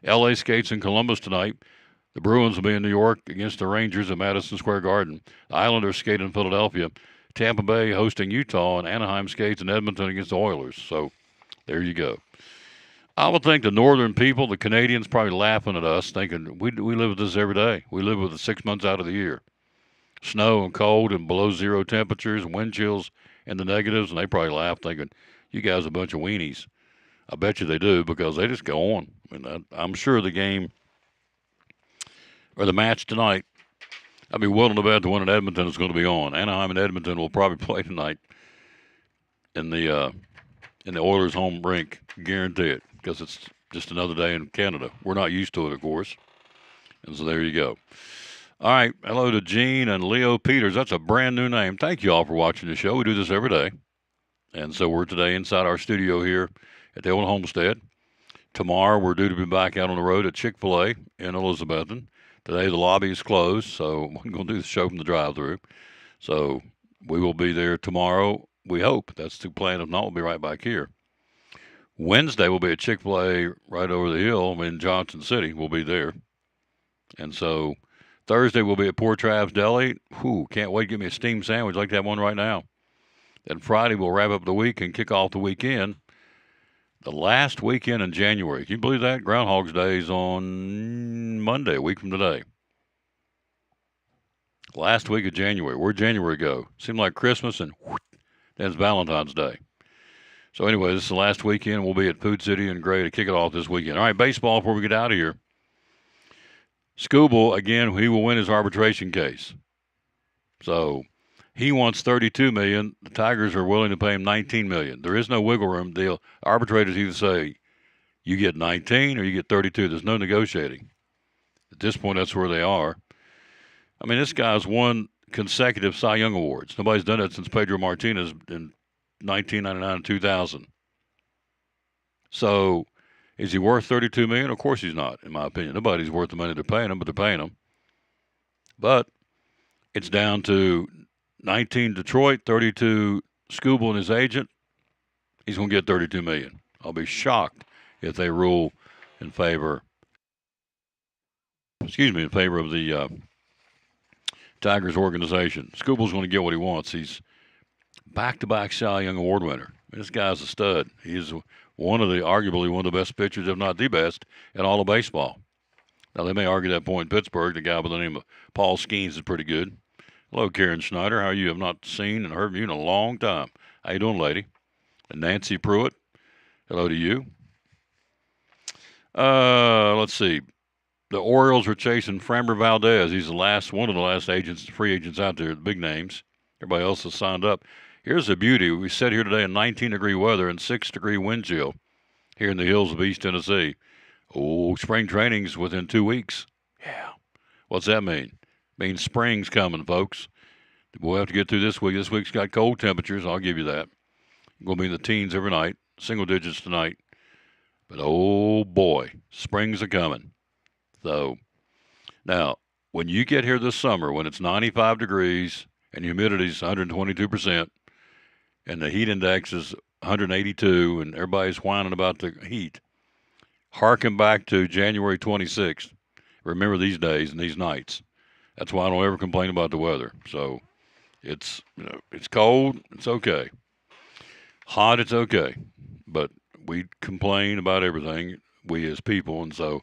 L.A. skates in Columbus tonight. The Bruins will be in New York against the Rangers at Madison Square Garden. The Islanders skate in Philadelphia. Tampa Bay hosting Utah, and Anaheim skates in Edmonton against the Oilers. So there you go. I would think the northern people, the Canadians, probably laughing at us, thinking we live with this every day. We live with it 6 months out of the year. Snow and cold and below zero temperatures, wind chills in the negatives, and they probably laugh thinking, you guys are a bunch of weenies. I bet you they do because they just go on. I mean, I'm sure the game or the match tonight, I'd be willing to bet the one in Edmonton is going to be on. Anaheim and Edmonton will probably play tonight in the Oilers' home rink. Guarantee it, because it's just another day in Canada. We're not used to it, of course. And so there you go. All right, hello to Gene and Leo Peters. That's a brand new name. Thank you all for watching the show. We do this every day. And so we're today inside our studio here at the old homestead. Tomorrow we're due to be back out on the road at Chick-fil-A in Elizabethton. Today the lobby is closed, so we're going to do the show from the drive-thru. So we will be there tomorrow, we hope. That's the plan. If not, we'll be right back here. Wednesday we'll be at Chick-fil-A right over the hill in Johnson City. We'll be there. And so Thursday we'll be at Port Travis Deli. Can't wait to get me a steamed sandwich. I'd like to have one right now. Then Friday we'll wrap up the week and kick off the weekend. The last weekend in January. Can you believe that? Groundhog's Day is on Monday, a week from today. Last week of January. Where'd January go? Seemed like Christmas and then it's Valentine's Day. So anyway, this is the last weekend. We'll be at Food City and Gray to kick it off this weekend. All right, baseball before we get out of here. Skubal, again, he will win his arbitration case. So he wants $32 million. The Tigers are willing to pay him $19 million. There is no wiggle room deal. Arbitrators either say you get 19 or you get 32. There's no negotiating. At this point, that's where they are. I mean, this guy's won consecutive Cy Young awards. Nobody's done it since Pedro Martinez in 1999 and 2000. So, is he worth $32 million? Of course he's not, in my opinion. Nobody's worth the money they're paying him, but they're paying him. But it's down to 19 Detroit, 32 Scooble and his agent. He's going to get $32 million. I'll be shocked if they rule in favor. In favor of the Tigers organization. Scooble's going to get what he wants. He's back-to-back Cy Young Award winner. This guy's a stud. He's arguably one of the best pitchers, if not the best, in all of baseball. Now, they may argue that point in Pittsburgh. The guy by the name of Paul Skeens is pretty good. Hello, Karen Schneider. How are you? I've not seen and heard from you in a long time. How you doing, lady? And Nancy Pruitt. Hello to you. Let's see. The Orioles are chasing Framber Valdez. He's one of the last free agents out there, the big names. Everybody else has signed up. Here's the beauty. We sit here today in 19-degree weather and 6-degree wind chill here in the hills of East Tennessee. Oh, spring training's within 2 weeks. Yeah. What's that mean? It means spring's coming, folks. We'll have to get through this week. This week's got cold temperatures. I'll give you that. Going to be in the teens every night, single digits tonight. But, oh, boy, springs are coming. So, now, when you get here this summer, when it's 95 degrees and humidity's 122%, and the heat index is 182, and everybody's whining about the heat, harken back to January 26th. Remember these days and these nights. That's why I don't ever complain about the weather. So, it's cold, it's okay. Hot, it's okay. But we complain about everything, we as people, and so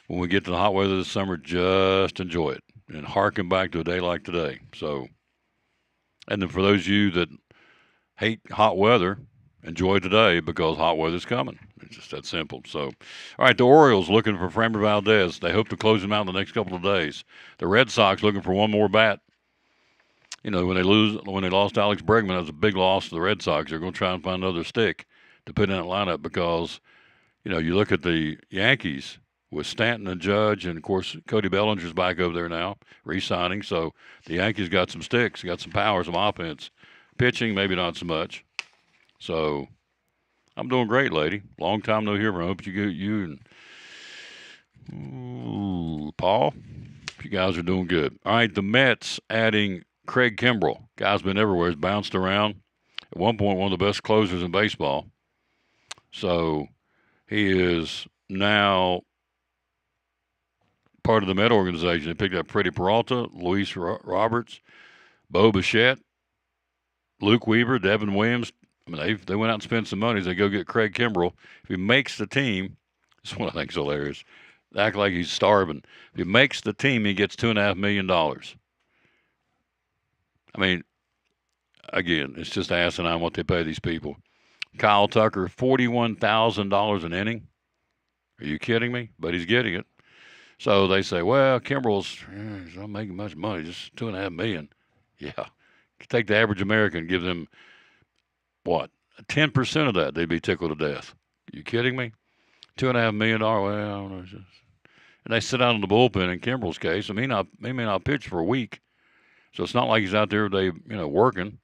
when we get to the hot weather this summer, just enjoy it and harken back to a day like today. So, and then for those of you that hate hot weather, enjoy today because hot weather's coming. It's just that simple. So, all right, the Orioles looking for Framber Valdez. They hope to close him out in the next couple of days. The Red Sox looking for one more bat. When they lost Alex Bregman, that was a big loss to the Red Sox. They're going to try and find another stick to put in that lineup because, you look at the Yankees with Stanton and Judge, and, of course, Cody Bellinger's back over there now, re-signing. So the Yankees got some sticks, got some power, some offense. Pitching, maybe not so much. So I'm doing great, lady. Long time no hear from. I hope you and Paul, you guys are doing good. All right, the Mets adding Craig Kimbrell. Guy's been everywhere. He's bounced around. At one point, one of the best closers in baseball. So he is now part of the Met organization. They picked up Freddie Peralta, Luis Roberts, Bo Bichette, Luke Weaver, Devin Williams. I mean, they went out and spent some money. They go get Craig Kimbrell. If he makes the team, this is what I think is hilarious. They act like he's starving. If he makes the team, he gets $2.5 million. I mean, again, it's just asinine what they pay these people. Kyle Tucker, $41,000 an inning. Are you kidding me? But he's getting it. So they say, well, Kimbrell's he's not making much money, just $2.5 million. Yeah. Take the average American, give them, 10% of that, they'd be tickled to death. Are you kidding me? $2.5 million, well, I don't know. And they sit out in the bullpen in Kimbrell's case. I mean, he may not pitch for a week. So it's not like he's out there every day, working.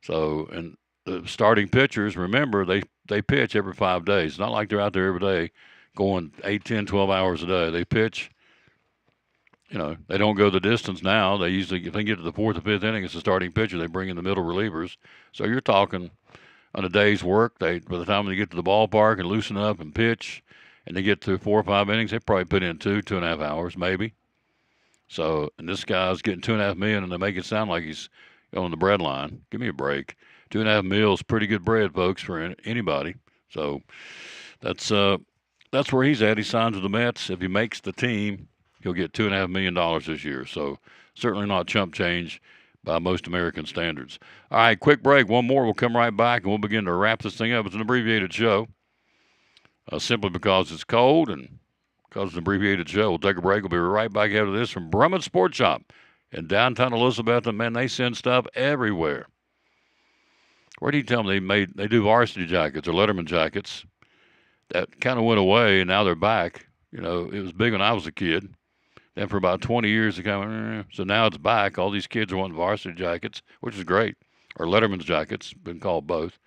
So, and the starting pitchers, remember, they pitch every 5 days. It's not like they're out there every day going 8, 10, 12 hours a day. They pitch. They don't go the distance now. They usually, if they get to the 4th or 5th inning, it's the starting pitcher. They bring in the middle relievers. So you're talking on a day's work. By the time they get to the ballpark and loosen up and pitch, and they get to 4 or 5 innings, they probably put in 2.5 hours, maybe. So, and this guy's getting $2.5 million, and they make it sound like he's on the bread line. Give me a break. $2.5 million is pretty good bread, folks, for anybody. So that's where he's at. He signs with the Mets. If he makes the team, he'll get $2.5 million this year. So certainly not chump change by most American standards. All right, quick break. One more. We'll come right back, and we'll begin to wrap this thing up. It's an abbreviated show, simply because it's cold and because it's an abbreviated show. We'll take a break. We'll be right back after this from Brummett Sports Shop in downtown Elizabeth. And, man, they send stuff everywhere. Where do you tell them they do varsity jackets or Letterman jackets? That kind of went away, and now they're back. It was big when I was a kid. Then for about 20 years, it kind of, so now it's back. All these kids are wanting varsity jackets, which is great, or Letterman's jackets, been called both.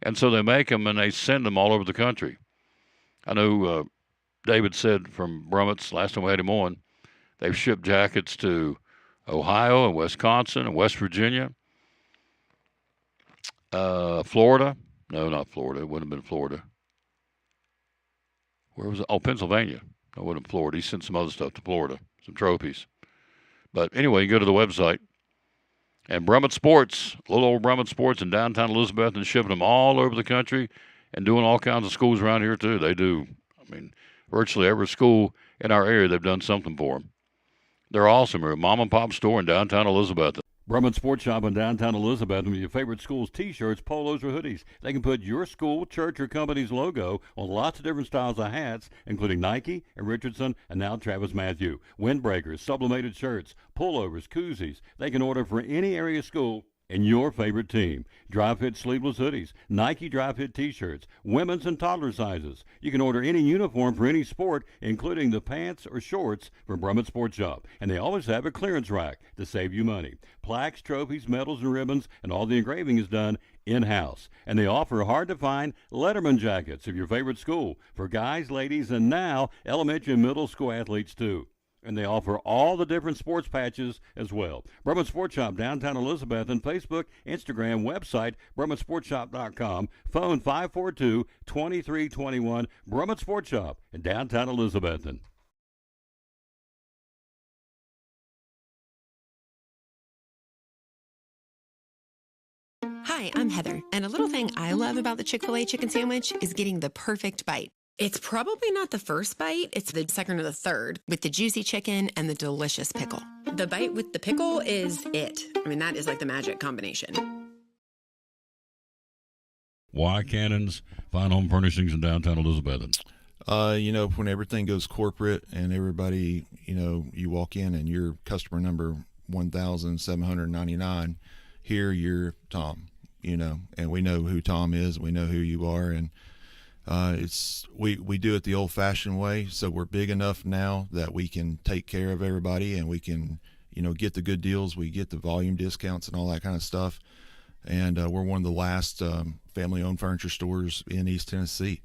And so they make them and they send them all over the country. I know David said from Brummett's, last time we had him on, they've shipped jackets to Ohio and Wisconsin and West Virginia, Florida. No, not Florida. It wouldn't have been Florida. Where was it? Oh, Pennsylvania. No, it wasn't Florida. He sent some other stuff to Florida, some trophies. But anyway, you go to the website. And Brummett Sports, little old Brummett Sports in downtown Elizabeth, and shipping them all over the country and doing all kinds of schools around here, too. They do. I mean, virtually every school in our area, they've done something for them. They're awesome. They're a mom and pop store in downtown Elizabeth. Brummett Sports Shop in downtown Elizabeth with your favorite school's T-shirts, polos, or hoodies. They can put your school, church, or company's logo on lots of different styles of hats, including Nike and Richardson and now Travis Matthew. Windbreakers, sublimated shirts, pullovers, koozies. They can order for any area school and your favorite team. Dry fit sleeveless hoodies, Nike dry fit T-shirts, women's and toddler sizes. You can order any uniform for any sport, including the pants or shorts from Brummett Sports Shop. And they always have a clearance rack to save you money. Plaques, trophies, medals, and ribbons, and all the engraving is done in-house. And they offer hard-to-find Letterman jackets of your favorite school for guys, ladies, and now elementary and middle school athletes too. And they offer all the different sports patches as well. Brummett Sports Shop, downtown Elizabeth, and Facebook, Instagram, website, BrummettSportsShop.com, phone 542-2321, Brummett Sports Shop in downtown Elizabethton. Hi, I'm Heather, and a little thing I love about the Chick-fil-A chicken sandwich is getting the perfect bite. It's probably not the first bite, it's the second or the third, with the juicy chicken and the delicious pickle. The bite with the pickle is it. I mean, that is like the magic combination. Why Cannon's Fine Home Furnishings in downtown Elizabethton? When everything goes corporate and everybody, you walk in and you're customer number 1,799, here you're Tom, and we know who Tom is, we know who you are, and we do it the old-fashioned way, so we're big enough now that we can take care of everybody and we can, get the good deals, we get the volume discounts and all that kind of stuff, and we're one of the last family-owned furniture stores in East Tennessee,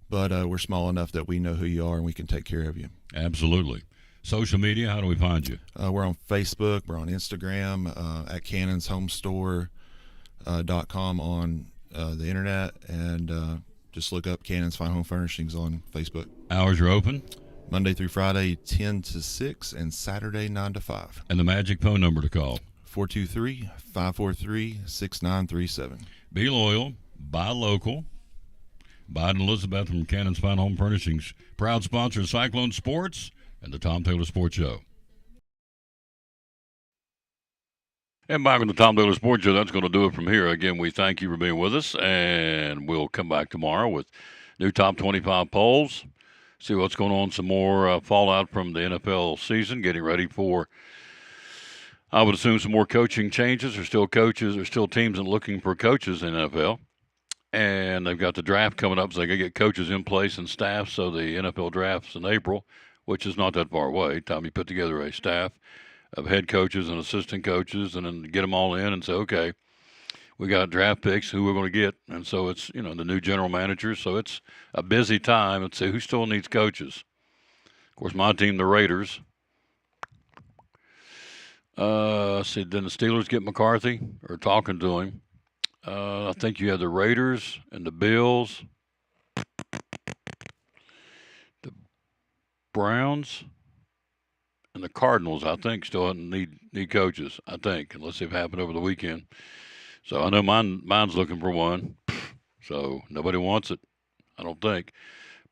but we're small enough that we know who you are and we can take care of you. Absolutely. Social media, how do we find you? We're on Facebook, we're on Instagram, at cannonshomestore.com on the internet, and just look up Cannon's Fine Home Furnishings on Facebook. Hours are open? Monday through Friday, 10 to 6, and Saturday, 9 to 5. And the magic phone number to call? 423-543-6937. Be loyal, buy local. Biden Elizabeth from Cannon's Fine Home Furnishings, proud sponsor of Cyclone Sports and the Tom Taylor Sports Show. And back on the Tom Taylor Sports Show, that's going to do it from here. Again, we thank you for being with us, and we'll come back tomorrow with new top 25 polls, see what's going on, some more fallout from the NFL season, getting ready for, I would assume, some more coaching changes. There's still coaches, there's still teams looking for coaches in the NFL. And they've got the draft coming up, so they got to get coaches in place and staff. So the NFL draft's in April, which is not that far away. Time you put together a staff of head coaches and assistant coaches and then get them all in and say, okay, we got draft picks, who we're going to get. And so it's, the new general manager. So it's a busy time. Let's see who still needs coaches. Of course, my team, the Raiders. See, didn't the Steelers get McCarthy or talking to him? I think you have the Raiders and the Bills, the Browns, and the Cardinals, I think, still need coaches, I think, unless they've happened over the weekend. So I know mine's looking for one. So nobody wants it, I don't think.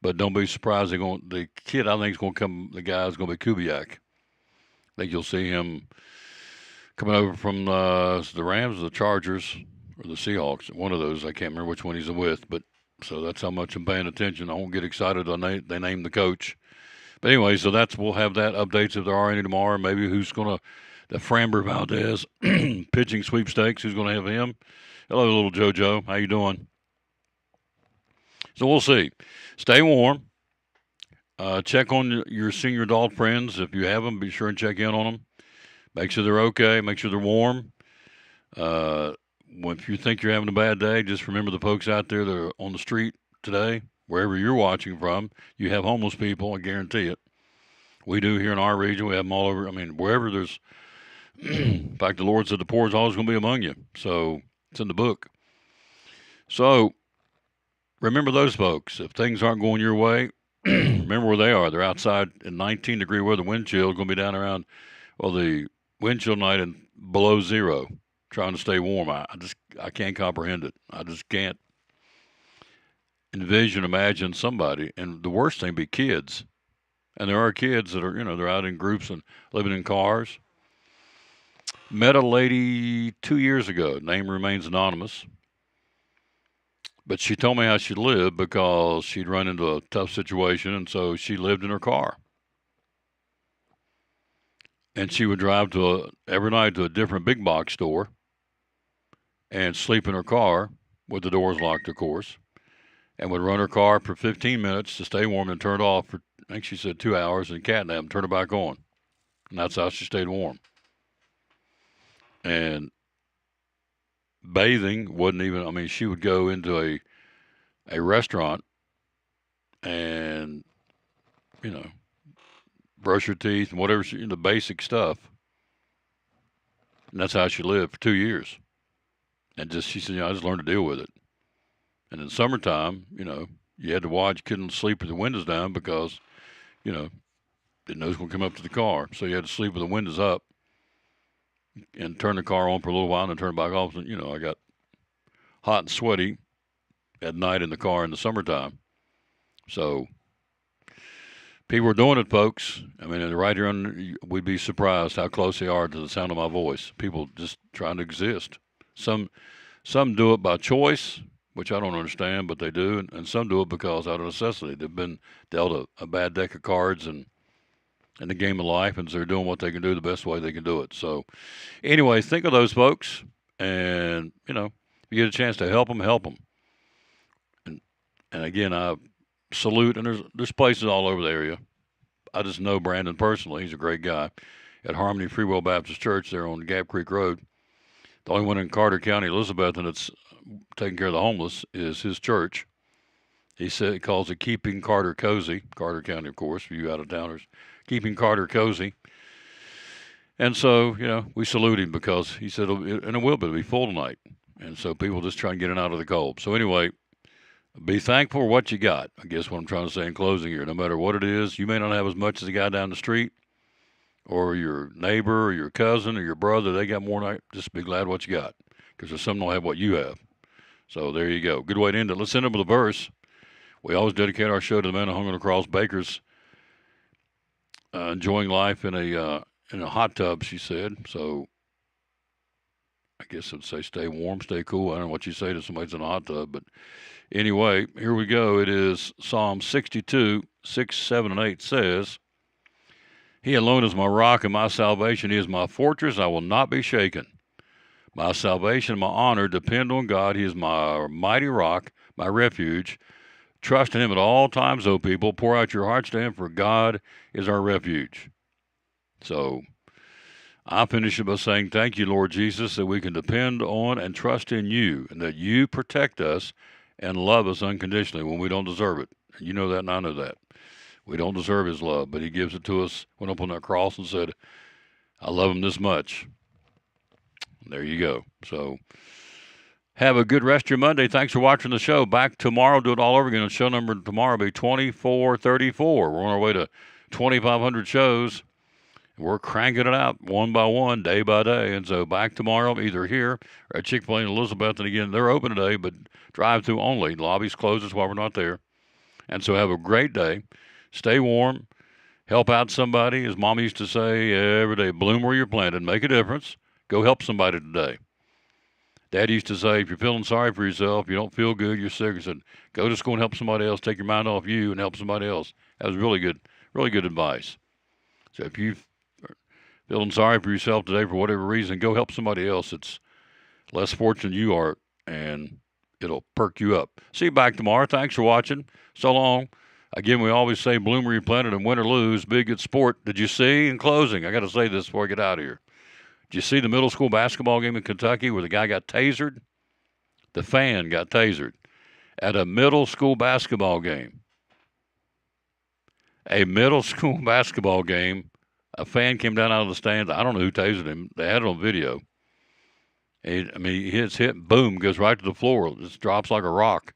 But don't be surprised. The kid, I think, is going to come. The guy's going to be Kubiak. I think you'll see him coming over from the Rams or the Chargers or the Seahawks. One of those. I can't remember which one he's with. But so that's how much I'm paying attention. I won't get excited when they name the coach. But anyway, so we'll have that updates if there are any tomorrow. Maybe who's going to, the Framber Valdez pitching sweepstakes, who's going to have him. Hello, little JoJo. How you doing? So we'll see. Stay warm. Check on your senior adult friends. If you have them, be sure and check in on them. Make sure they're okay. Make sure they're warm. If you think you're having a bad day, just remember the folks out there that are on the street today, wherever you're watching from. You have homeless people, I guarantee it. We do here in our region. We have them all over. I mean, wherever there's, in fact, the Lord said the poor is always going to be among you. So it's in the book. So remember those folks. If things aren't going your way, remember where they are. They're outside in 19-degree weather. Wind chill is going to be down around, well, the wind chill night and below zero, trying to stay warm. I can't comprehend it. I just can't imagine somebody. And the worst thing be kids. And there are kids that are, they're out in groups and living in cars. Met a lady 2 years ago. Name remains anonymous. But she told me how she lived because she'd run into a tough situation, and so she lived in her car. And she would drive every night to a different big box store and sleep in her car with the doors locked, of course, and would run her car for 15 minutes to stay warm and turn it off for, I think she said 2 hours, and catnap and turn it back on. And that's how she stayed warm. And bathing wasn't even, she would go into a restaurant and, brush her teeth and whatever, the basic stuff. And that's how she lived for 2 years. And she said, I just learned to deal with it. And in summertime, you had to watch, couldn't sleep with the windows down because, didn't know it was going to come up to the car. So you had to sleep with the windows up and turn the car on for a little while and then turn it back off. And, I got hot and sweaty at night in the car in the summertime. So people are doing it, folks. Right here we'd be surprised how close they are to the sound of my voice. People just trying to exist. Some do it by choice, which I don't understand, but they do, and some do it because out of necessity. They've been dealt a bad deck of cards and in the game of life, and so they're doing what they can do the best way they can do it. So anyway, think of those folks, and, if you get a chance to help them, help them. And again, I salute, and there's places all over the area. I just know Brandon personally. He's a great guy at Harmony Free Will Baptist Church there on Gap Creek Road. The only one in Carter County, Elizabethton, that's taking care of the homeless is his church. He calls it Keeping Carter Cozy. Carter County, of course, for you out-of-towners. Keeping Carter Cozy. And so, we salute him because he said, and it will be full tonight. And so people just try and get it out of the cold. So anyway, be thankful for what you got. I guess what I'm trying to say in closing here. No matter what it is, you may not have as much as the guy down the street or your neighbor or your cousin or your brother. They got more than I. Just be glad what you got because there's some don't have what you have. So there you go. Good way to end it. Let's end it with a verse. We always dedicate our show to the man who hung on the cross. Baker's enjoying life in a hot tub, she said. So I guess it would say stay warm, stay cool. I don't know what you say to somebody that's in a hot tub, but anyway, here we go. It is Psalm 62, 6, 7, and 8 says, He alone is my rock and my salvation. He is my fortress. I will not be shaken. My salvation and my honor depend on God. He is my mighty rock, my refuge. Trust in him at all times, O people. Pour out your hearts to him, for God is our refuge. So I finish it by saying, thank you, Lord Jesus, that we can depend on and trust in you, and that you protect us and love us unconditionally when we don't deserve it. And you know that, and I know that. We don't deserve his love, but he gives it to us. Went up on that cross and said, I love him this much. And there you go. So have a good rest of your Monday. Thanks for watching the show. Back tomorrow, do it all over again. The show number tomorrow will be 2434. We're on our way to 2,500 shows. We're cranking it out one by one, day by day. And so back tomorrow, either here or at Chick-fil-A in Elizabeth. And again, they're open today, but drive-through only. Lobbies closes while we're not there. And so have a great day. Stay warm. Help out somebody. As Mom used to say every day, bloom where you're planted. Make a difference. Go help somebody today. Dad used to say, if you're feeling sorry for yourself, you don't feel good, you're sick, he said, go to school and help somebody else. Take your mind off you and help somebody else. That was really good advice. So if you feeling sorry for yourself today for whatever reason, go help somebody else that's less fortunate you are, and it'll perk you up. See you back tomorrow. Thanks for watching. So long. Again, we always say bloom or replant and win or lose, be a good sport. Did you see, in closing, I got to say this before I get out of here. Did you see the middle school basketball game in Kentucky where the guy got tasered? The fan got tasered at a middle school basketball game. A middle school basketball game. A fan came down out of the stands. I don't know who tasered him. They had it on video. He hits hit, boom, goes right to the floor. Just drops like a rock,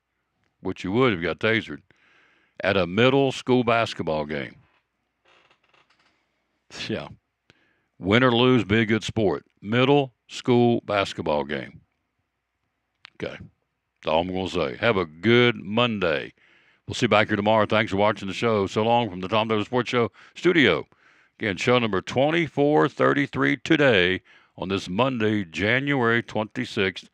which you would if you got tasered. At a middle school basketball game. Yeah. Win or lose, be a good sport. Middle school basketball game. Okay. That's all I'm going to say. Have a good Monday. We'll see you back here tomorrow. Thanks for watching the show. So long from the Tom Davis Sports Show studio. Again, show number 2433 today on this Monday, January 26th,